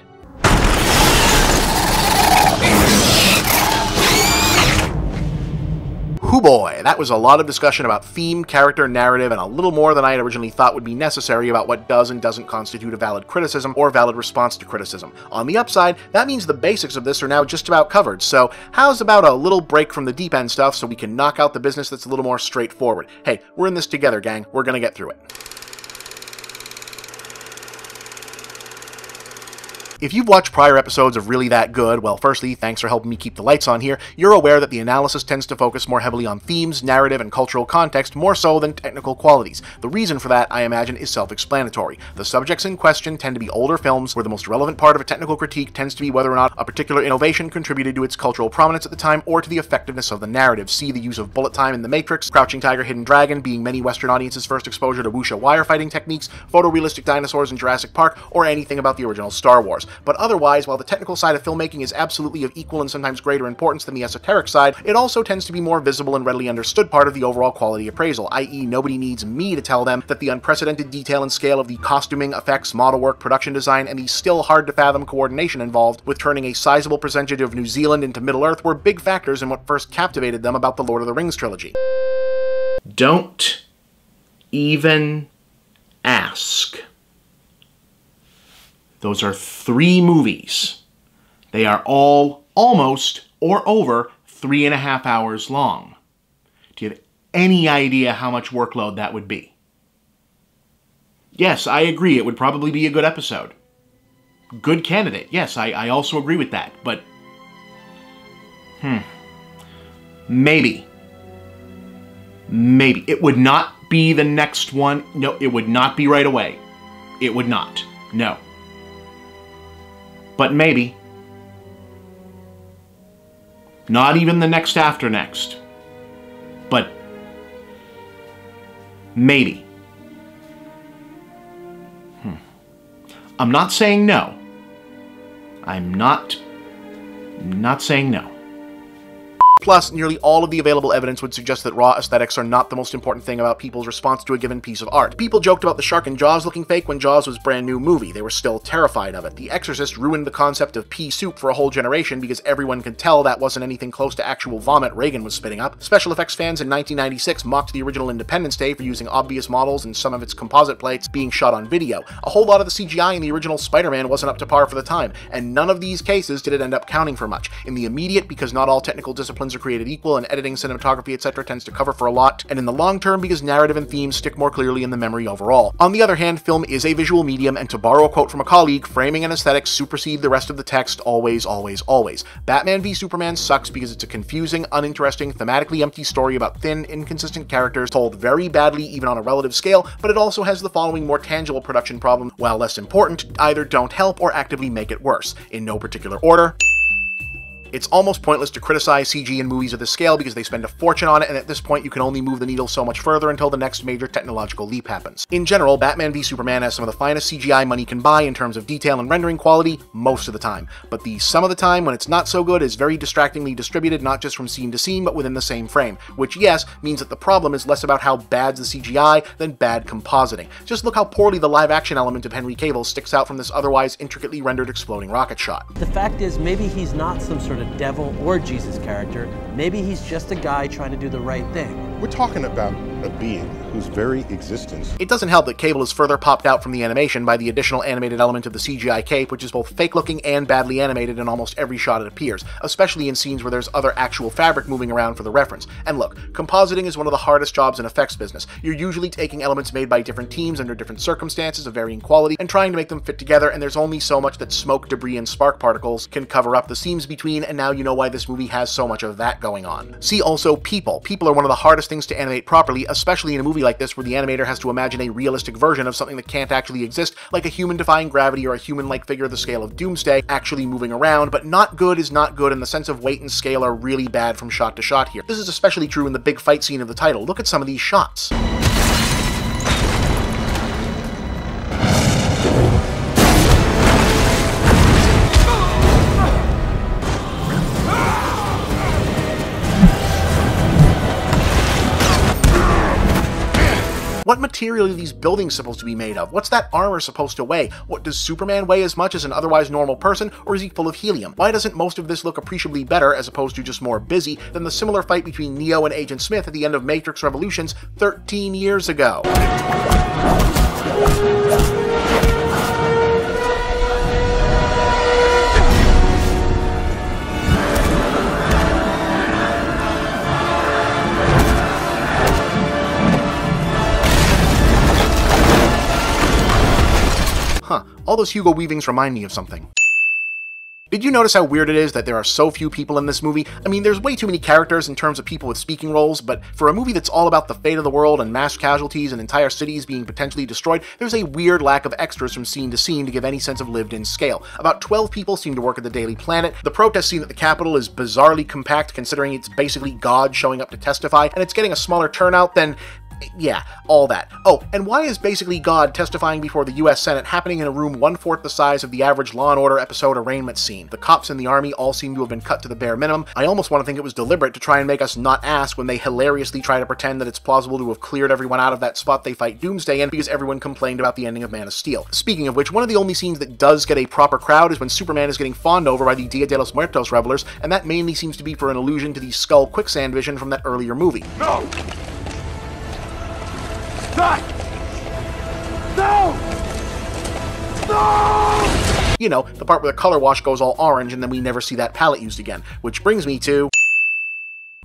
[SPEAKER 1] Hoo boy, that was a lot of discussion about theme, character, narrative, and a little more than I had originally thought would be necessary about what does and doesn't constitute a valid criticism or valid response to criticism. On the upside, that means the basics of this are now just about covered, so how's about a little break from the deep end stuff so we can knock out the business that's a little more straightforward? Hey, we're in this together, gang. We're gonna get through it. If you've watched prior episodes of Really That Good, well, firstly, thanks for helping me keep the lights on here, you're aware that the analysis tends to focus more heavily on themes, narrative, and cultural context more so than technical qualities. The reason for that, I imagine, is self-explanatory. The subjects in question tend to be older films, where the most relevant part of a technical critique tends to be whether or not a particular innovation contributed to its cultural prominence at the time or to the effectiveness of the narrative. See the use of bullet time in The Matrix, Crouching Tiger, Hidden Dragon being many Western audiences' first exposure to wuxia wire fighting techniques, photorealistic dinosaurs in Jurassic Park, or anything about the original Star Wars. But otherwise, while the technical side of filmmaking is absolutely of equal and sometimes greater importance than the esoteric side, it also tends to be more visible and readily understood part of the overall quality appraisal, i.e. nobody needs me to tell them that the unprecedented detail and scale of the costuming, effects, model work, production design, and the still hard-to-fathom coordination involved with turning a sizable percentage of New Zealand into Middle-earth were big factors in what first captivated them about the Lord of the Rings trilogy. Don't even ask. Those are 3 movies. They are all almost or over 3.5 hours long. Do you have any idea how much workload that would be? Yes, I agree, it would probably be a good episode. Good candidate, yes, I also agree with that, but... Maybe. Maybe. It would not be the next one. No, it would not be right away. It would not. No. But maybe. Not even the next after next. But maybe. I'm not saying no. I'm not saying no. Plus, nearly all of the available evidence would suggest that raw aesthetics are not the most important thing about people's response to a given piece of art. People joked about the shark in Jaws looking fake when Jaws was a brand new movie. They were still terrified of it. The Exorcist ruined the concept of pea soup for a whole generation because everyone could tell that wasn't anything close to actual vomit Reagan was spitting up. Special effects fans in 1996 mocked the original Independence Day for using obvious models and some of its composite plates being shot on video. A whole lot of the CGI in the original Spider-Man wasn't up to par for the time, and none of these cases did it end up counting for much. In the immediate, because not all technical disciplines films are created equal, and editing, cinematography, etc. tends to cover for a lot, and in the long term because narrative and themes stick more clearly in the memory overall. On the other hand, film is a visual medium, and to borrow a quote from a colleague, framing and aesthetics supersede the rest of the text always, always, always. Batman v Superman sucks because it's a confusing, uninteresting, thematically empty story about thin, inconsistent characters told very badly even on a relative scale, but it also has the following more tangible production problems, while less important, either don't help or actively make it worse. In no particular order. It's almost pointless to criticize CG in movies of this scale because they spend a fortune on it, and at this point you can only move the needle so much further until the next major technological leap happens. In general, Batman v Superman has some of the finest CGI money can buy in terms of detail and rendering quality most of the time, but the some of the time when it's not so good is very distractingly distributed, not just from scene to scene but within the same frame, which yes, means that the problem is less about how bad's the CGI than bad compositing. Just look how poorly the live action element of Henry Cavill sticks out from this otherwise intricately rendered exploding rocket shot.
[SPEAKER 19] The fact is, maybe he's not some sort of devil or Jesus character. Maybe he's just a guy trying to do the right thing.
[SPEAKER 20] We're talking about a being whose very existence...
[SPEAKER 1] It doesn't help that Cable is further popped out from the animation by the additional animated element of the CGI cape, which is both fake-looking and badly animated in almost every shot it appears, especially in scenes where there's other actual fabric moving around for the reference. And look, compositing is one of the hardest jobs in effects business. You're usually taking elements made by different teams under different circumstances of varying quality and trying to make them fit together, and there's only so much that smoke, debris, and spark particles can cover up the seams between, and now you know why this movie has so much of that going on. See also people. People are one of the hardest things to animate properly, especially in a movie like this where the animator has to imagine a realistic version of something that can't actually exist, like a human defying gravity or a human-like figure of the scale of Doomsday actually moving around, but not good is not good, and the sense of weight and scale are really bad from shot to shot here. This is especially true in the big fight scene of the title. Look at some of these shots. What material are these buildings supposed to be made of? What's that armor supposed to weigh? What, does Superman weigh as much as an otherwise normal person, or is he full of helium? Why doesn't most of this look appreciably better, as opposed to just more busy, than the similar fight between Neo and Agent Smith at the end of Matrix Revolutions 13 years ago? All those Hugo Weavings remind me of something. Did you notice how weird it is that there are so few people in this movie? I mean, there's way too many characters in terms of people with speaking roles, but for a movie that's all about the fate of the world and mass casualties and entire cities being potentially destroyed, there's a weird lack of extras from scene to scene to give any sense of lived-in scale. About 12 people seem to work at the Daily Planet, the protest scene at the Capitol is bizarrely compact considering it's basically God showing up to testify, and it's getting a smaller turnout than... yeah, all that. Oh, and why is basically God testifying before the US Senate happening in a room 1/4 the size of the average Law & Order episode arraignment scene? The cops and the army all seem to have been cut to the bare minimum. I almost want to think it was deliberate to try and make us not ask when they hilariously try to pretend that it's plausible to have cleared everyone out of that spot they fight Doomsday in because everyone complained about the ending of Man of Steel. Speaking of which, one of the only scenes that does get a proper crowd is when Superman is getting fawned over by the Dia de los Muertos revelers, and that mainly seems to be for an allusion to the skull quicksand vision from that earlier movie.
[SPEAKER 18] No! Not! No! No!
[SPEAKER 1] You know, the part where the color wash goes all orange and then we never see that palette used again. Which brings me to...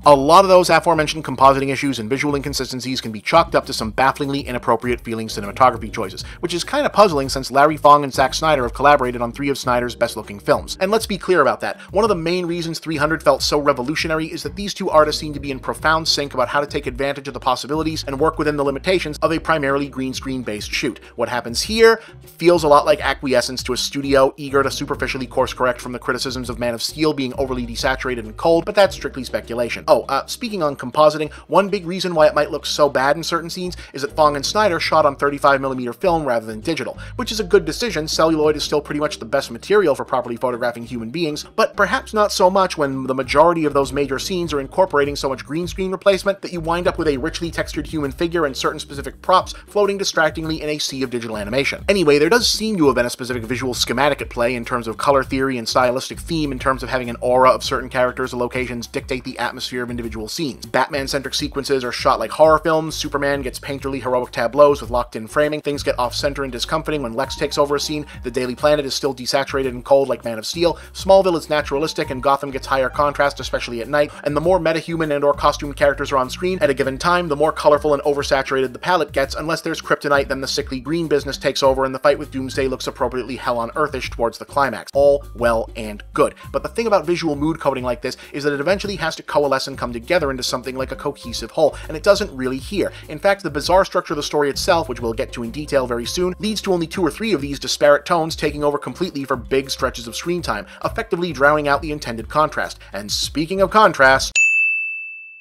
[SPEAKER 1] a lot of those aforementioned compositing issues and visual inconsistencies can be chalked up to some bafflingly inappropriate feeling cinematography choices, which is kind of puzzling since Larry Fong and Zack Snyder have collaborated on 3 of Snyder's best-looking films. And let's be clear about that. One of the main reasons 300 felt so revolutionary is that these two artists seem to be in profound sync about how to take advantage of the possibilities and work within the limitations of a primarily green screen-based shoot. What happens here feels a lot like acquiescence to a studio eager to superficially course-correct from the criticisms of Man of Steel being overly desaturated and cold, but that's strictly speculation. Oh, speaking on compositing, one big reason why it might look so bad in certain scenes is that Fong and Snyder shot on 35mm film rather than digital, which is a good decision. Celluloid is still pretty much the best material for properly photographing human beings, but perhaps not so much when the majority of those major scenes are incorporating so much green screen replacement that you wind up with a richly textured human figure and certain specific props floating distractingly in a sea of digital animation. Anyway, there does seem to have been a specific visual schematic at play in terms of color theory and stylistic theme, in terms of having an aura of certain characters or locations dictate the atmosphere of individual scenes. Batman-centric sequences are shot like horror films, Superman gets painterly heroic tableaus with locked-in framing, things get off-center and discomforting when Lex takes over a scene, the Daily Planet is still desaturated and cold like Man of Steel, Smallville is naturalistic, and Gotham gets higher contrast, especially at night, and the more metahuman and or costumed characters are on screen at a given time, the more colorful and oversaturated the palette gets. Unless there's kryptonite, then the sickly green business takes over and the fight with Doomsday looks appropriately hell-on-earthish towards the climax. All well and good. But the thing about visual mood coding like this is that it eventually has to coalesce and come together into something like a cohesive whole, and it doesn't really here. In fact, the bizarre structure of the story itself, which we'll get to in detail very soon, leads to only 2 or 3 of these disparate tones taking over completely for big stretches of screen time, effectively drowning out the intended contrast. And speaking of contrast,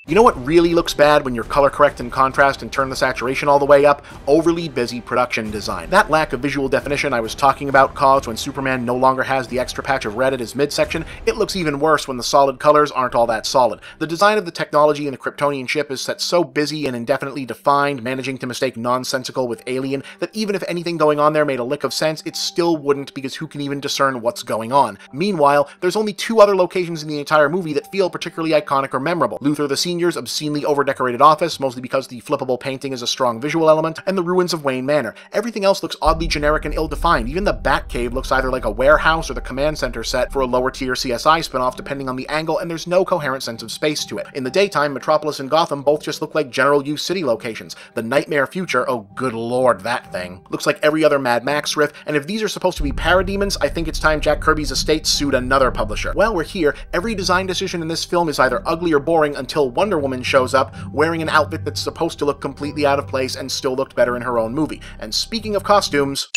[SPEAKER 1] you know what really looks bad when you're color correct and contrast and turn the saturation all the way up? Overly busy production design. That lack of visual definition I was talking about caused when Superman no longer has the extra patch of red at his midsection. It looks even worse when the solid colors aren't all that solid. The design of the technology in the Kryptonian ship is set so busy and indefinitely defined, managing to mistake nonsensical with alien, that even if anything going on there made a lick of sense, it still wouldn't, because who can even discern what's going on? Meanwhile, there's only 2 other locations in the entire movie that feel particularly iconic or memorable. Luthor the Senior's obscenely over-decorated office, mostly because the flippable painting is a strong visual element, and the ruins of Wayne Manor. Everything else looks oddly generic and ill-defined. Even the Batcave looks either like a warehouse or the command center set for a lower-tier CSI spinoff depending on the angle, and there's no coherent sense of space to it. In the daytime, Metropolis and Gotham both just look like general-use city locations. The Nightmare Future, oh good lord, that thing, looks like every other Mad Max riff, and if these are supposed to be parademons, I think it's time Jack Kirby's estate sued another publisher. While we're here, every design decision in this film is either ugly or boring until Wonder Woman shows up wearing an outfit that's supposed to look completely out of place and still looked better in her own movie. And speaking of costumes,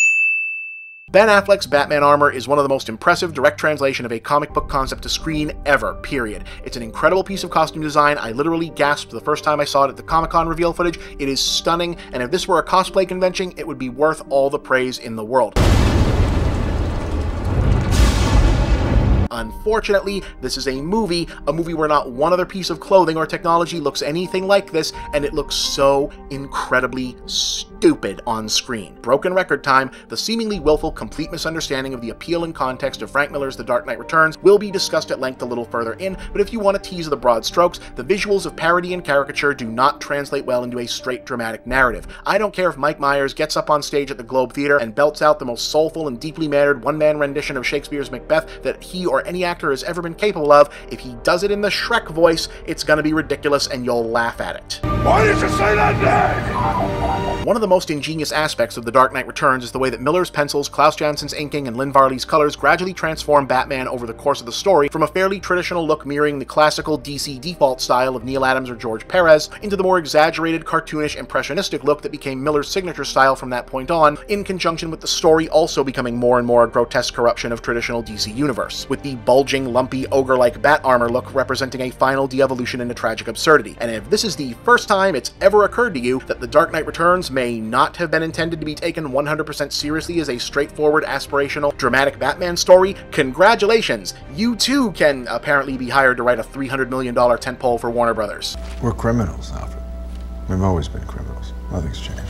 [SPEAKER 1] Ben Affleck's Batman armor is one of the most impressive direct translation of a comic book concept to screen ever, period. It's an incredible piece of costume design. I literally gasped the first time I saw it at the Comic-Con reveal footage. It is stunning, and if this were a cosplay convention, it would be worth all the praise in the world. Unfortunately, this is a movie where not one other piece of clothing or technology looks anything like this, and it looks so incredibly stupid on screen. Broken record time, the seemingly willful, complete misunderstanding of the appeal and context of Frank Miller's The Dark Knight Returns will be discussed at length a little further in, but if you want a tease of the broad strokes, the visuals of parody and caricature do not translate well into a straight dramatic narrative. I don't care if Mike Myers gets up on stage at the Globe Theater and belts out the most soulful and deeply mannered one-man rendition of Shakespeare's Macbeth that he or any actor has ever been capable of. If he does it in the Shrek voice, it's gonna be ridiculous and you'll laugh at it.
[SPEAKER 12] Why did you say that name?
[SPEAKER 1] One of the most ingenious aspects of The Dark Knight Returns is the way that Miller's pencils, Klaus Janson's inking, and Lynn Varley's colors gradually transform Batman over the course of the story from a fairly traditional look mirroring the classical DC default style of Neil Adams or George Perez into the more exaggerated, cartoonish, impressionistic look that became Miller's signature style from that point on, in conjunction with the story also becoming more and more a grotesque corruption of traditional DC universe, with the bulging, lumpy, ogre-like bat armor look representing a final de-evolution into tragic absurdity. And if this is the first time it's ever occurred to you that The Dark Knight Returns may not have been intended to be taken 100% seriously as a straightforward, aspirational, dramatic Batman story, congratulations! You too can apparently be hired to write a $300 million tentpole for Warner Brothers.
[SPEAKER 20] We're criminals, Alfred. We've always been criminals. Nothing's changed.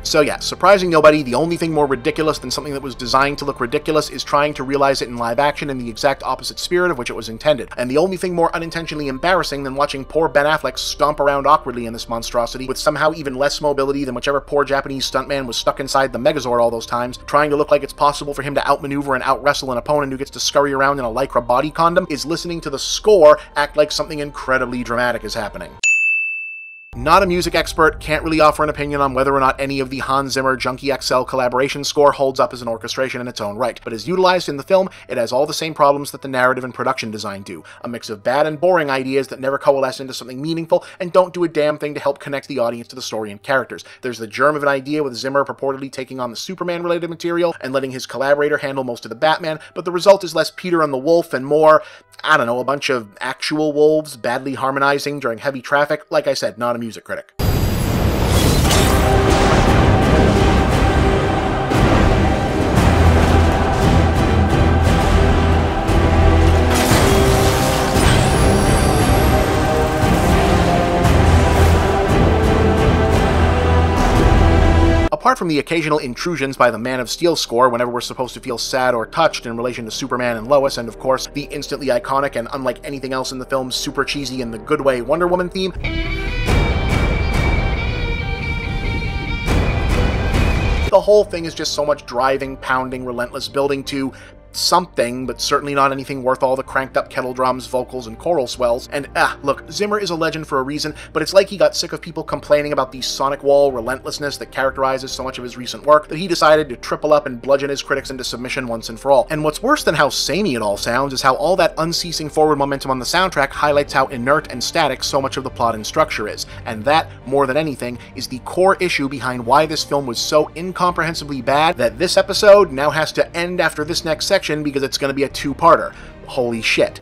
[SPEAKER 1] So yeah, surprising nobody, the only thing more ridiculous than something that was designed to look ridiculous is trying to realize it in live action in the exact opposite spirit of which it was intended. And the only thing more unintentionally embarrassing than watching poor Ben Affleck stomp around awkwardly in this monstrosity with somehow even less mobility than whichever poor Japanese stuntman was stuck inside the Megazord all those times, trying to look like it's possible for him to outmaneuver and outwrestle an opponent who gets to scurry around in a Lycra body condom, is listening to the score act like something incredibly dramatic is happening. Not a music expert, can't really offer an opinion on whether or not any of the Hans Zimmer Junkie XL collaboration score holds up as an orchestration in its own right, but as utilized in the film, it has all the same problems that the narrative and production design do. A mix of bad and boring ideas that never coalesce into something meaningful and don't do a damn thing to help connect the audience to the story and characters. There's the germ of an idea with Zimmer purportedly taking on the Superman-related material and letting his collaborator handle most of the Batman, but the result is less Peter and the Wolf and more, I don't know, a bunch of actual wolves badly harmonizing during heavy traffic. Like I said, not a music critic. Apart from the occasional intrusions by the Man of Steel score whenever we're supposed to feel sad or touched in relation to Superman and Lois, and of course, the instantly iconic and unlike anything else in the film super cheesy in the good way Wonder Woman theme, the whole thing is just so much driving, pounding, relentless building to something, but certainly not anything worth all the cranked up kettle drums, vocals, and choral swells. And look, Zimmer is a legend for a reason, but it's like he got sick of people complaining about the sonic wall relentlessness that characterizes so much of his recent work that he decided to triple up and bludgeon his critics into submission once and for all. And what's worse than how samey it all sounds is how all that unceasing forward momentum on the soundtrack highlights how inert and static so much of the plot and structure is. And that, more than anything, is the core issue behind why this film was so incomprehensibly bad that this episode now has to end after this next section because it's going to be a two-parter. Holy shit.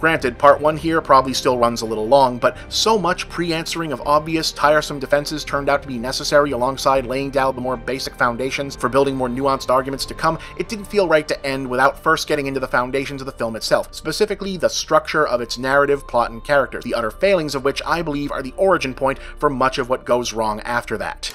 [SPEAKER 1] Granted, part 1 here probably still runs a little long, but so much pre-answering of obvious, tiresome defenses turned out to be necessary alongside laying down the more basic foundations for building more nuanced arguments to come, it didn't feel right to end without first getting into the foundations of the film itself, specifically the structure of its narrative, plot, and characters, the utter failings of which I believe are the origin point for much of what goes wrong after that.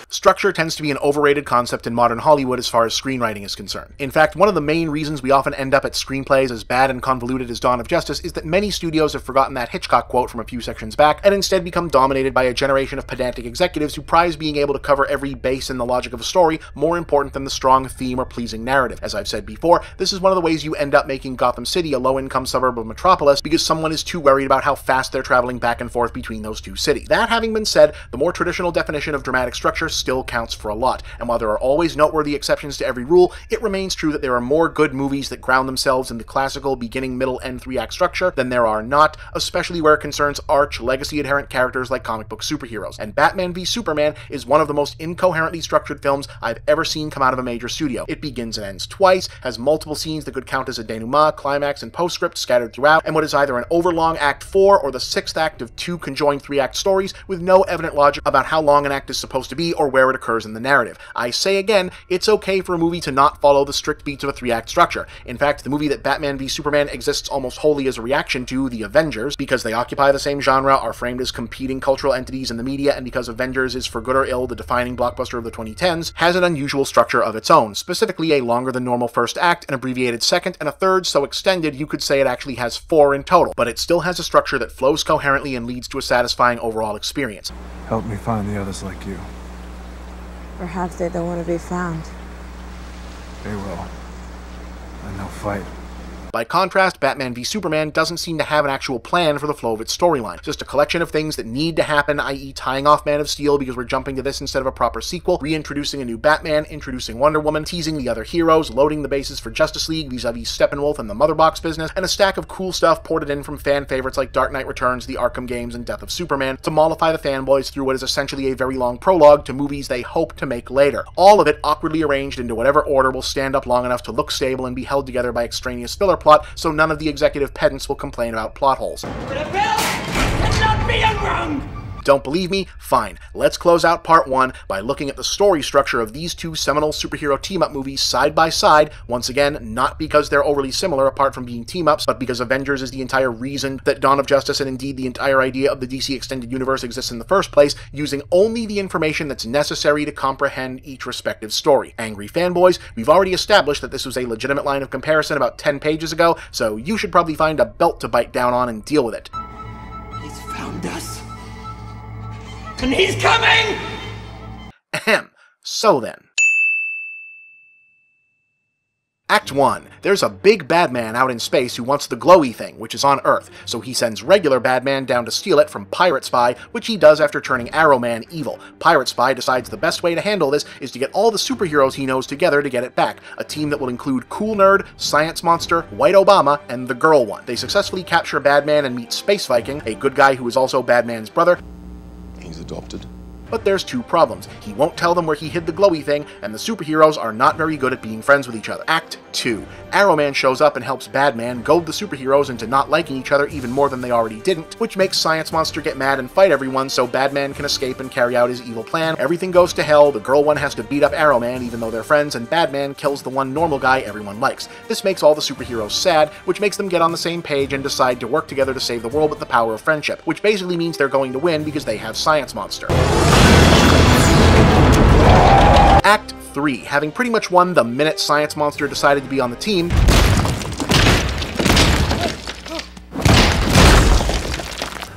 [SPEAKER 1] Structure tends to be an overrated concept in modern Hollywood as far as screenwriting is concerned. In fact, one of the main reasons we often end up at screenplays as bad and convoluted as Dawn of Justice is that many studios have forgotten that Hitchcock quote from a few sections back and instead become dominated by a generation of pedantic executives who prize being able to cover every base in the logic of a story more important than the strong theme or pleasing narrative. As I've said before, this is one of the ways you end up making Gotham City a low-income suburb of Metropolis because someone is too worried about how fast they're traveling back and forth between those two cities. That having been said, the more traditional definition of dramatic structure still counts for a lot, and while there are always noteworthy exceptions to every rule, it remains true that there are more good movies that ground themselves in the classical beginning, middle, and three-act structure than there are not, especially where it concerns arch, legacy-adherent characters like comic book superheroes, and Batman v Superman is one of the most incoherently structured films I've ever seen come out of a major studio. It begins and ends twice, has multiple scenes that could count as a denouement, climax, and postscript scattered throughout, and what is either an overlong Act 4 or the 6th act of two conjoined 3-act stories with no evident logic about how long an act is supposed to be or where it occurs in the narrative. I say again, it's okay for a movie to not follow the strict beats of a 3-act structure. In fact, the movie that Batman v Superman exists almost wholly as a reaction to, The Avengers, because they occupy the same genre, are framed as competing cultural entities in the media, and because Avengers is for good or ill the defining blockbuster of the 2010s, has an unusual structure of its own, specifically a longer than normal first act, an abbreviated second, and a third so extended you could say it actually has 4 in total, but it still has a structure that flows coherently and leads to a satisfying overall experience.
[SPEAKER 9] Help me find the others like you.
[SPEAKER 15] Perhaps they don't want to be found.
[SPEAKER 9] They will. And they'll fight.
[SPEAKER 1] By contrast, Batman v Superman doesn't seem to have an actual plan for the flow of its storyline. Just a collection of things that need to happen, i.e. tying off Man of Steel because we're jumping to this instead of a proper sequel, reintroducing a new Batman, introducing Wonder Woman, teasing the other heroes, loading the bases for Justice League vis-a-vis Steppenwolf and the Mother Box business, and a stack of cool stuff ported in from fan favorites like Dark Knight Returns, the Arkham games, and Death of Superman to mollify the fanboys through what is essentially a very long prologue to movies they hope to make later. All of it awkwardly arranged into whatever order will stand up long enough to look stable and be held together by extraneous filler plot, so none of the executive pedants will complain about plot holes. Don't believe me? Fine. Let's close out part 1 by looking at the story structure of these two seminal superhero team-up movies side by side, once again, not because they're overly similar apart from being team-ups, but because Avengers is the entire reason that Dawn of Justice and indeed the entire idea of the DC Extended Universe exists in the first place, using only the information that's necessary to comprehend each respective story. Angry fanboys, we've already established that this was a legitimate line of comparison about 10 pages ago, so you should probably find a belt to bite down on and deal with it.
[SPEAKER 18] He's found us. And he's coming!
[SPEAKER 1] Ahem. So then. Act 1. There's a big bad man out in space who wants the glowy thing, which is on Earth, so he sends regular Badman down to steal it from Pirate Spy, which he does after turning Arrow Man evil. Pirate Spy decides the best way to handle this is to get all the superheroes he knows together to get it back, a team that will include Cool Nerd, Science Monster, White Obama, and the Girl One. They successfully capture Badman and meet Space Viking, a good guy who is also Badman's brother.
[SPEAKER 9] He's adopted.
[SPEAKER 1] But there's two problems. He won't tell them where he hid the glowy thing, and the superheroes are not very good at being friends with each other. Act 2. Arrow Man shows up and helps Badman goad the superheroes into not liking each other even more than they already didn't, which makes Science Monster get mad and fight everyone so Badman can escape and carry out his evil plan. Everything goes to hell, the girl one has to beat up Arrow Man even though they're friends, and Badman kills the one normal guy everyone likes. This makes all the superheroes sad, which makes them get on the same page and decide to work together to save the world with the power of friendship, which basically means they're going to win because they have Science Monster. Act 3. Having pretty much won the minute Science Monster decided to be on the team,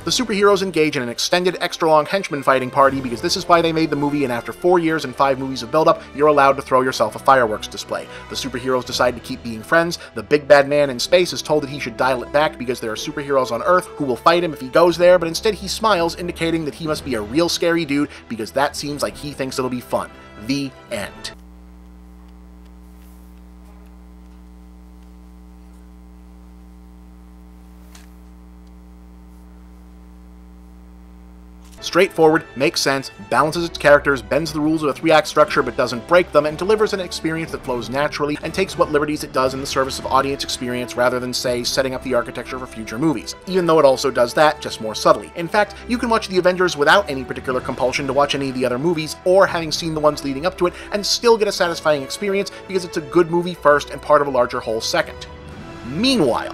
[SPEAKER 1] the superheroes engage in an extended, extra-long henchman fighting party because this is why they made the movie, and after 4 years and 5 movies of build-up, you're allowed to throw yourself a fireworks display. The superheroes decide to keep being friends, the big bad man in space is told that he should dial it back because there are superheroes on Earth who will fight him if he goes there, but instead he smiles, indicating that he must be a real scary dude because that seems like he thinks it'll be fun. The end. Straightforward, makes sense, balances its characters, bends the rules of a 3-act structure but doesn't break them, and delivers an experience that flows naturally and takes what liberties it does in the service of audience experience rather than, say, setting up the architecture for future movies. Even though it also does that, just more subtly. In fact, you can watch The Avengers without any particular compulsion to watch any of the other movies, or having seen the ones leading up to it, and still get a satisfying experience because it's a good movie first and part of a larger whole second. Meanwhile,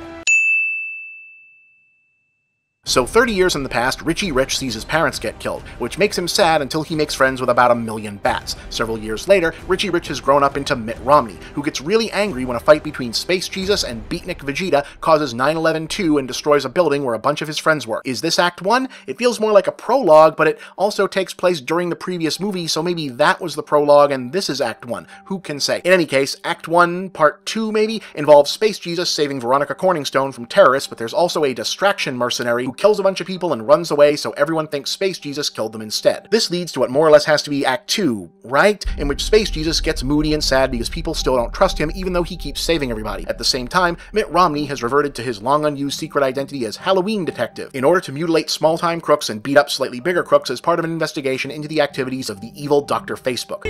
[SPEAKER 1] so 30 years in the past, Richie Rich sees his parents get killed, which makes him sad until he makes friends with about 1 million bats. Several years later, Richie Rich has grown up into Mitt Romney, who gets really angry when a fight between Space Jesus and Beatnik Vegeta causes 9/11-2 and destroys a building where a bunch of his friends work. Is this Act 1? It feels more like a prologue, but it also takes place during the previous movie, so maybe that was the prologue and this is Act 1. Who can say? In any case, Act 1, Part 2 maybe, involves Space Jesus saving Veronica Corningstone from terrorists, but there's also a distraction mercenary who kills a bunch of people and runs away so everyone thinks Space Jesus killed them instead. This leads to what more or less has to be Act 2, right? In which Space Jesus gets moody and sad because people still don't trust him even though he keeps saving everybody. At the same time, Mitt Romney has reverted to his long-unused secret identity as Halloween Detective in order to mutilate small-time crooks and beat up slightly bigger crooks as part of an investigation into the activities of the evil Dr. Facebook.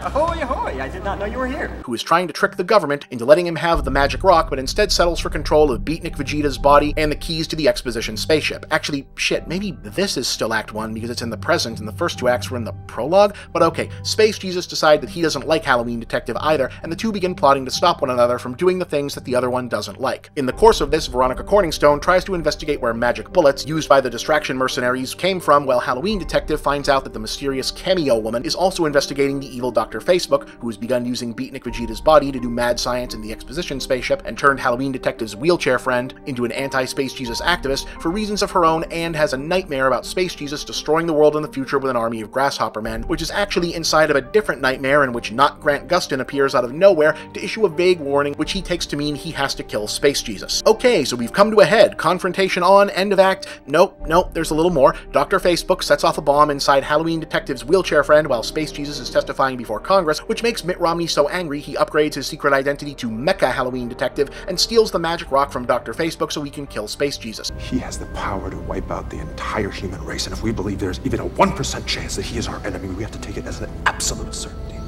[SPEAKER 14] Ahoy, ahoy! I did not know you were here.
[SPEAKER 1] Who is trying to trick the government into letting him have the magic rock, but instead settles for control of Beatnik Vegeta's body and the keys to the exposition spaceship. Actually, shit, maybe this is still Act 1 because it's in the present and the first 2 acts were in the prologue? But okay, Space Jesus decides that he doesn't like Halloween Detective either, and the two begin plotting to stop one another from doing the things that the other one doesn't like. In the course of this, Veronica Corningstone tries to investigate where magic bullets, used by the distraction mercenaries, came from, while Halloween Detective finds out that the mysterious Cameo Woman is also investigating the evil Dr. Facebook, who has begun using Beatnik Vegeta's body to do mad science in the exposition spaceship and turned Halloween Detective's wheelchair friend into an anti-Space Jesus activist for reasons of her own, and has a nightmare about Space Jesus destroying the world in the future with an army of grasshopper men, which is actually inside of a different nightmare in which not Grant Gustin appears out of nowhere to issue a vague warning which he takes to mean he has to kill Space Jesus. Okay, so we've come to a head. Confrontation on, end of act. Nope, there's a little more. Dr. Facebook sets off a bomb inside Halloween Detective's wheelchair friend while Space Jesus is testifying before Congress, which makes Mitt Romney so angry he upgrades his secret identity to Mecha Halloween Detective and steals the magic rock from Dr. Facebook so he can kill Space Jesus.
[SPEAKER 12] He has the power to wipe out the entire human race, and if we believe there's even a 1% chance that he is our enemy, we have to take it as an absolute certainty.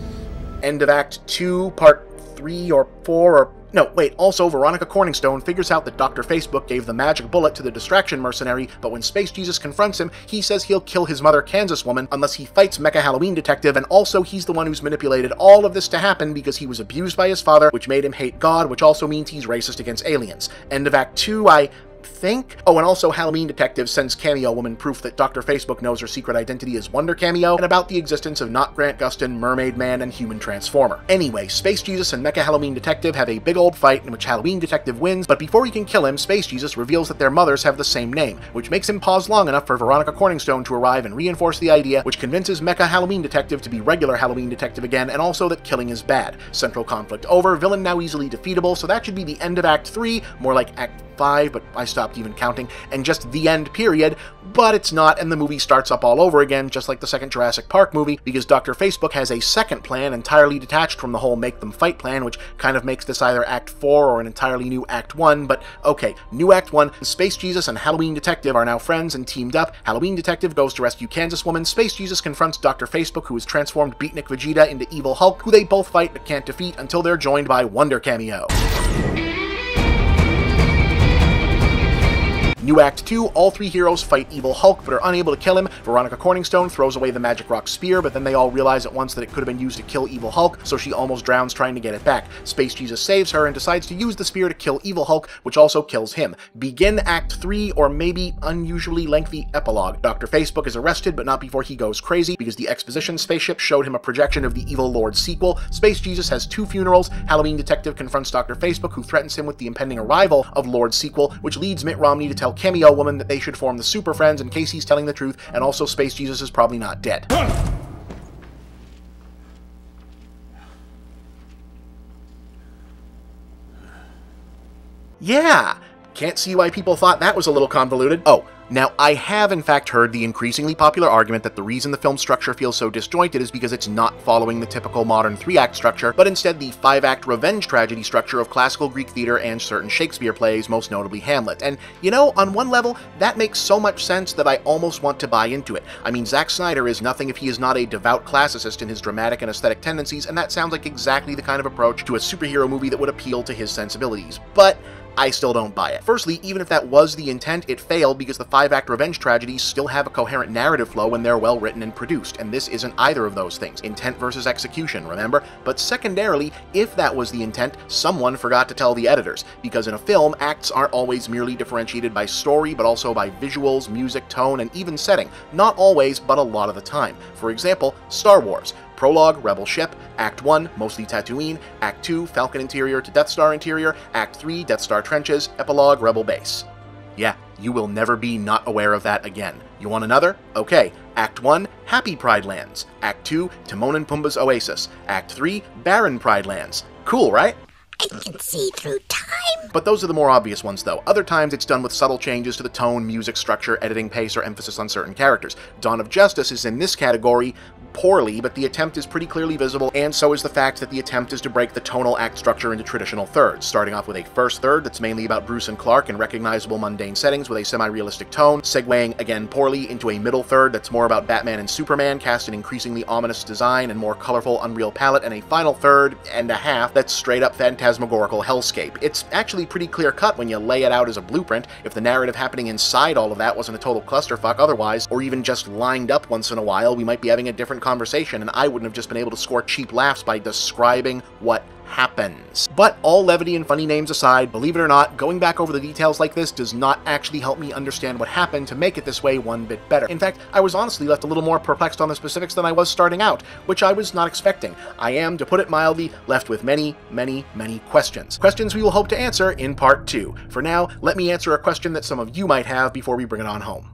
[SPEAKER 1] End of Act 2, Part 3 or 4 or... No, wait, also Veronica Corningstone figures out that Dr. Facebook gave the magic bullet to the distraction mercenary, but when Space Jesus confronts him, he says he'll kill his mother, Kansas Woman, unless he fights Mecha Halloween Detective, and also he's the one who's manipulated all of this to happen because he was abused by his father, which made him hate God, which also means he's racist against aliens. End of Act 2, I think? Oh, and also Halloween Detective sends Cameo Woman proof that Dr. Facebook knows her secret identity is Wonder Cameo, and about the existence of Not Grant Gustin, Mermaid Man, and Human Transformer. Anyway, Space Jesus and Mecha Halloween Detective have a big old fight in which Halloween Detective wins, but before he can kill him, Space Jesus reveals that their mothers have the same name, which makes him pause long enough for Veronica Corningstone to arrive and reinforce the idea, which convinces Mecha Halloween Detective to be regular Halloween Detective again, and also that killing is bad. Central conflict over, villain now easily defeatable, so that should be the end of Act 3, more like Act 5, but I still stopped even counting, and just the end period, but it's not, and the movie starts up all over again, just like the second Jurassic Park movie, because Dr. Facebook has a second plan entirely detached from the whole make them fight plan, which kind of makes this either Act 4 or an entirely new Act 1, but okay, new Act 1, Space Jesus and Halloween Detective are now friends and teamed up. Halloween Detective goes to rescue Kansas Woman, Space Jesus confronts Dr. Facebook, who has transformed Beatnik Vegeta into Evil Hulk, who they both fight but can't defeat until they're joined by Wonder Cameo. New Act 2, all three heroes fight Evil Hulk but are unable to kill him. Veronica Corningstone throws away the magic rock spear, but then they all realize at once that it could have been used to kill Evil Hulk, so she almost drowns trying to get it back. Space Jesus saves her and decides to use the spear to kill Evil Hulk, which also kills him. Begin Act 3, or maybe unusually lengthy epilogue. Dr. Facebook is arrested, but not before he goes crazy, because the exposition spaceship showed him a projection of the Evil Lord sequel. Space Jesus has 2 funerals. Halloween Detective confronts Dr. Facebook, who threatens him with the impending arrival of Lord sequel, which leads Mitt Romney to tell Cameo Woman that they should form the Super Friends in case he's telling the truth, and also Space Jesus is probably not dead. Yeah, can't see why people thought that was a little convoluted. Oh, now I have in fact heard the increasingly popular argument that the reason the film structure feels so disjointed is because it's not following the typical modern 3-act structure, but instead the 5-act revenge tragedy structure of classical Greek theater and certain Shakespeare plays, most notably Hamlet. And, you know, on one level, that makes so much sense that I almost want to buy into it. I mean, Zack Snyder is nothing if he is not a devout classicist in his dramatic and aesthetic tendencies, and that sounds like exactly the kind of approach to a superhero movie that would appeal to his sensibilities. But I still don't buy it. Firstly, even if that was the intent, it failed because the 5-act revenge tragedies still have a coherent narrative flow when they're well written and produced, and this isn't either of those things. Intent versus execution, remember? But secondarily, if that was the intent, someone forgot to tell the editors, because in a film, acts aren't always merely differentiated by story, but also by visuals, music, tone, and even setting. Not always, but a lot of the time. For example, Star Wars. Prologue, Rebel Ship. Act 1, mostly Tatooine. Act 2, Falcon interior to Death Star interior. Act 3, Death Star trenches. Epilogue, Rebel base. Yeah, you will never be not aware of that again. You want another? Okay. Act 1, Happy Pride Lands. Act 2, Timon and Pumbaa's Oasis. Act 3, Barren Pride Lands. Cool, right?
[SPEAKER 21] I can see through time.
[SPEAKER 1] But those are the more obvious ones, though. Other times it's done with subtle changes to the tone, music, structure, editing pace, or emphasis on certain characters. Dawn of Justice is in this category poorly, but the attempt is pretty clearly visible, and so is the fact that the attempt is to break the tonal act structure into traditional thirds, starting off with a first third that's mainly about Bruce and Clark in recognizable mundane settings with a semi-realistic tone, segueing again poorly into a middle third that's more about Batman and Superman, cast in increasingly ominous design and more colorful, unreal palette, and a final third and a half that's straight up phantasmagorical hellscape. It's actually pretty clear-cut when you lay it out as a blueprint. If the narrative happening inside all of that wasn't a total clusterfuck otherwise, or even just lined up once in a while, we might be having a different conversation, and I wouldn't have just been able to score cheap laughs by describing what happens. But all levity and funny names aside, believe it or not, going back over the details like this does not actually help me understand what happened to make it this way one bit better. In fact, I was honestly left a little more perplexed on the specifics than I was starting out, which I was not expecting. I am, to put it mildly, left with many, many, many questions. Questions we will hope to answer in part 2. For now, let me answer a question that some of you might have before we bring it on home.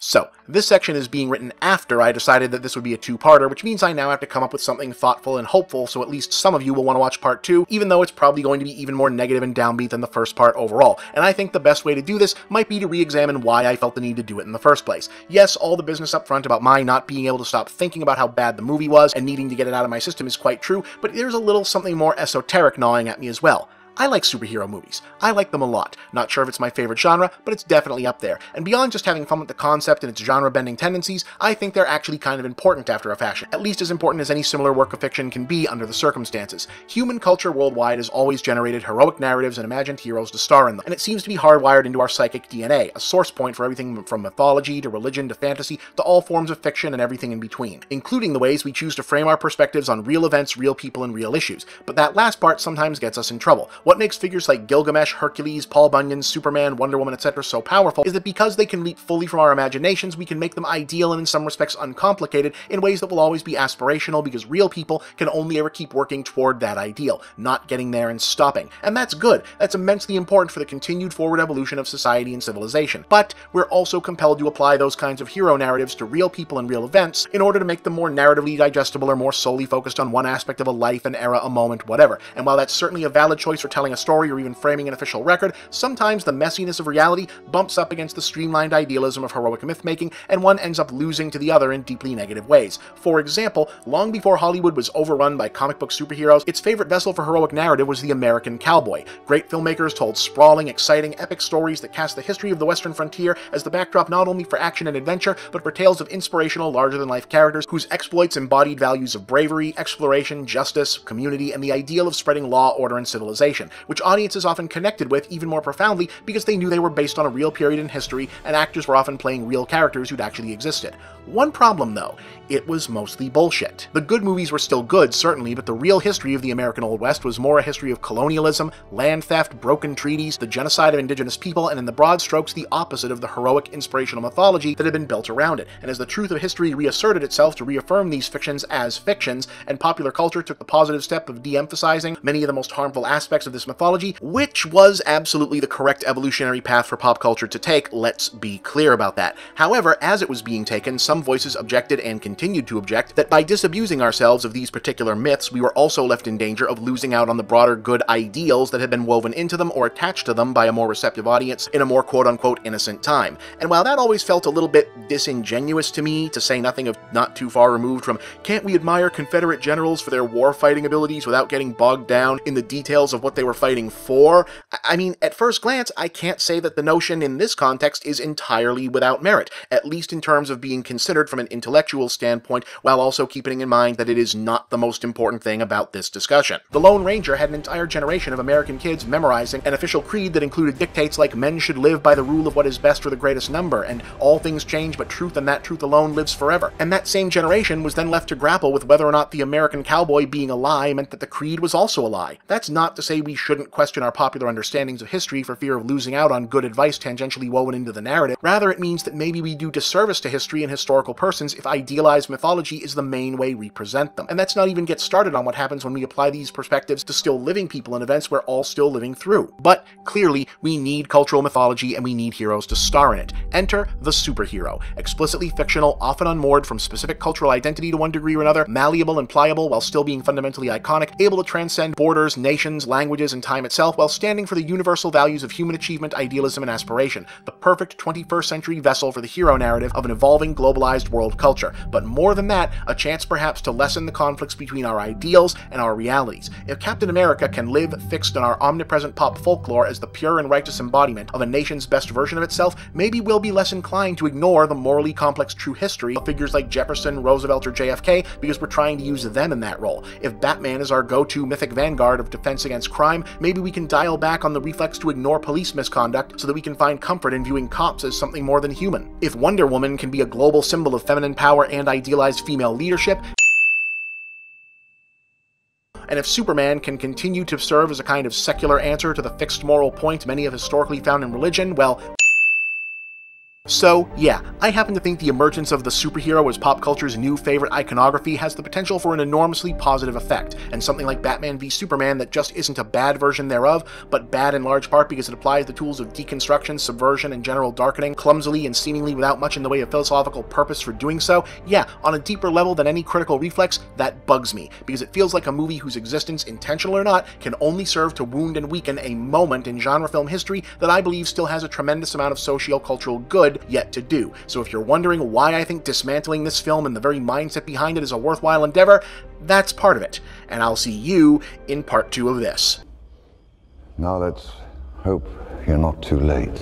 [SPEAKER 1] So, this section is being written after I decided that this would be a 2-parter, which means I now have to come up with something thoughtful and hopeful so at least some of you will want to watch part 2, even though it's probably going to be even more negative and downbeat than the first part overall. And I think the best way to do this might be to re-examine why I felt the need to do it in the first place. Yes, all the business up front about my not being able to stop thinking about how bad the movie was and needing to get it out of my system is quite true, but there's a little something more esoteric gnawing at me as well. I like superhero movies. I like them a lot. Not sure if it's my favorite genre, but it's definitely up there. And beyond just having fun with the concept and its genre-bending tendencies, I think they're actually kind of important after a fashion. At least as important as any similar work of fiction can be under the circumstances. Human culture worldwide has always generated heroic narratives and imagined heroes to star in them, and it seems to be hardwired into our psychic DNA, a source point for everything from mythology to religion to fantasy to all forms of fiction and everything in between, including the ways we choose to frame our perspectives on real events, real people, and real issues. But that last part sometimes gets us in trouble. What makes figures like Gilgamesh, Hercules, Paul Bunyan, Superman, Wonder Woman, etc. so powerful is that because they can leap fully from our imaginations, we can make them ideal and in some respects uncomplicated in ways that will always be aspirational, because real people can only ever keep working toward that ideal, not getting there and stopping. And that's good. That's immensely important for the continued forward evolution of society and civilization. But we're also compelled to apply those kinds of hero narratives to real people and real events in order to make them more narratively digestible or more solely focused on one aspect of a life, an era, a moment, whatever. And while that's certainly a valid choice for telling a story or even framing an official record, sometimes the messiness of reality bumps up against the streamlined idealism of heroic myth-making, and one ends up losing to the other in deeply negative ways. For example, long before Hollywood was overrun by comic book superheroes, its favorite vessel for heroic narrative was the American cowboy. Great filmmakers told sprawling, exciting, epic stories that cast the history of the western frontier as the backdrop not only for action and adventure, but for tales of inspirational, larger-than-life characters whose exploits embodied values of bravery, exploration, justice, community, and the ideal of spreading law, order, and civilization, which audiences often connected with even more profoundly because they knew they were based on a real period in history and actors were often playing real characters who'd actually existed. One problem, though: it was mostly bullshit. The good movies were still good, certainly, but the real history of the American Old West was more a history of colonialism, land theft, broken treaties, the genocide of indigenous people, and in the broad strokes the opposite of the heroic inspirational mythology that had been built around it. And as the truth of history reasserted itself to reaffirm these fictions as fictions, and popular culture took the positive step of de-emphasizing many of the most harmful aspects of this mythology, which was absolutely the correct evolutionary path for pop culture to take, let's be clear about that. However, as it was being taken, some voices objected and continued to object that by disabusing ourselves of these particular myths, we were also left in danger of losing out on the broader good ideals that had been woven into them or attached to them by a more receptive audience in a more quote-unquote innocent time. And while that always felt a little bit disingenuous to me, to say nothing of not too far removed from can't we admire Confederate generals for their war-fighting abilities without getting bogged down in the details of what they were fighting for, I mean, at first glance, I can't say that the notion in this context is entirely without merit, at least in terms of being considered from an intellectual standpoint, while also keeping in mind that it is not the most important thing about this discussion. The Lone Ranger had an entire generation of American kids memorizing an official creed that included dictates like men should live by the rule of what is best for the greatest number, and all things change but truth, and that truth alone lives forever. And that same generation was then left to grapple with whether or not the American cowboy being a lie meant that the creed was also a lie. That's not to say we shouldn't question our popular understandings of history for fear of losing out on good advice tangentially woven into the narrative. Rather, it means that maybe we do disservice to history and historical persons if idealized mythology is the main way we present them. And let's not even get started on what happens when we apply these perspectives to still living people and events we're all still living through. But clearly, we need cultural mythology and we need heroes to star in it. Enter the superhero. Explicitly fictional, often unmoored from specific cultural identity to one degree or another, malleable and pliable while still being fundamentally iconic, able to transcend borders, nations, languages, and time itself while standing for the universal values of human achievement, idealism, and aspiration. The perfect 21st century vessel for the hero narrative of an evolving, globalized world culture. But more than that, a chance perhaps to lessen the conflicts between our ideals and our realities. If Captain America can live fixed in our omnipresent pop folklore as the pure and righteous embodiment of a nation's best version of itself, maybe we'll be less inclined to ignore the morally complex true history of figures like Jefferson, Roosevelt, or JFK because we're trying to use them in that role. If Batman is our go-to mythic vanguard of defense against crime, maybe we can dial back on the reflex to ignore police misconduct so that we can find comfort in viewing cops as something more than human. If Wonder Woman can be a global symbol of feminine power and idealized female leadership, and if Superman can continue to serve as a kind of secular answer to the fixed moral point many have historically found in religion, well, so, yeah, I happen to think the emergence of the superhero as pop culture's new favorite iconography has the potential for an enormously positive effect, and something like Batman v Superman that just isn't a bad version thereof, but bad in large part because it applies the tools of deconstruction, subversion, and general darkening, clumsily and seemingly without much in the way of philosophical purpose for doing so, yeah, on a deeper level than any critical reflex, that bugs me, because it feels like a movie whose existence, intentional or not, can only serve to wound and weaken a moment in genre film history that I believe still has a tremendous amount of socio-cultural good yet to do. So if you're wondering why I think dismantling this film and the very mindset behind it is a worthwhile endeavor, that's part of it. And I'll see you in part 2 of this.
[SPEAKER 2] Now let's hope you're not too late.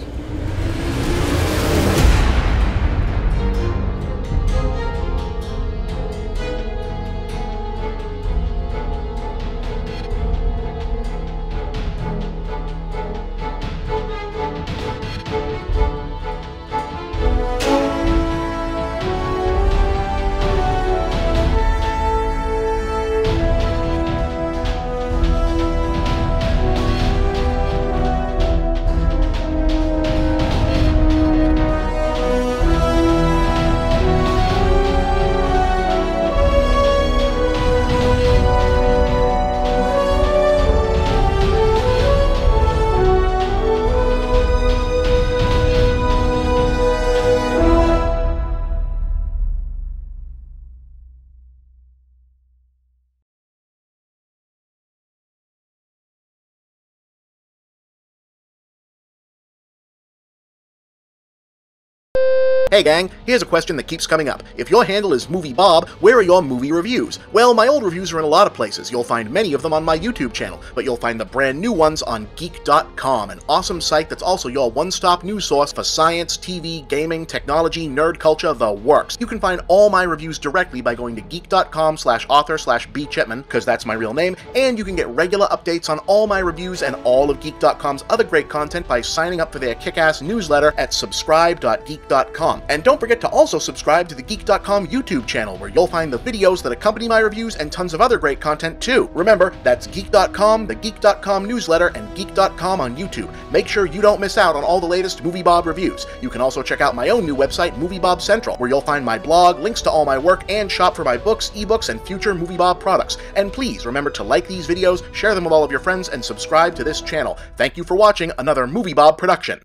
[SPEAKER 1] Hey gang, here's a question that keeps coming up. If your handle is moviebob, where are your movie reviews? Well, my old reviews are in a lot of places. You'll find many of them on my YouTube channel, but you'll find the brand new ones on geek.com, an awesome site that's also your one-stop news source for science, TV, gaming, technology, nerd culture, the works. You can find all my reviews directly by going to geek.com/author/bchipman, because that's my real name, and you can get regular updates on all my reviews and all of geek.com's other great content by signing up for their kick-ass newsletter at subscribe.geek.com. And don't forget to also subscribe to the Geek.com YouTube channel, where you'll find the videos that accompany my reviews and tons of other great content too. Remember, that's Geek.com, the Geek.com newsletter, and Geek.com on YouTube. Make sure you don't miss out on all the latest MovieBob reviews. You can also check out my own new website, MovieBob Central, where you'll find my blog, links to all my work, and shop for my books, ebooks, and future MovieBob products. And please remember to like these videos, share them with all of your friends, and subscribe to this channel. Thank you for watching another MovieBob production.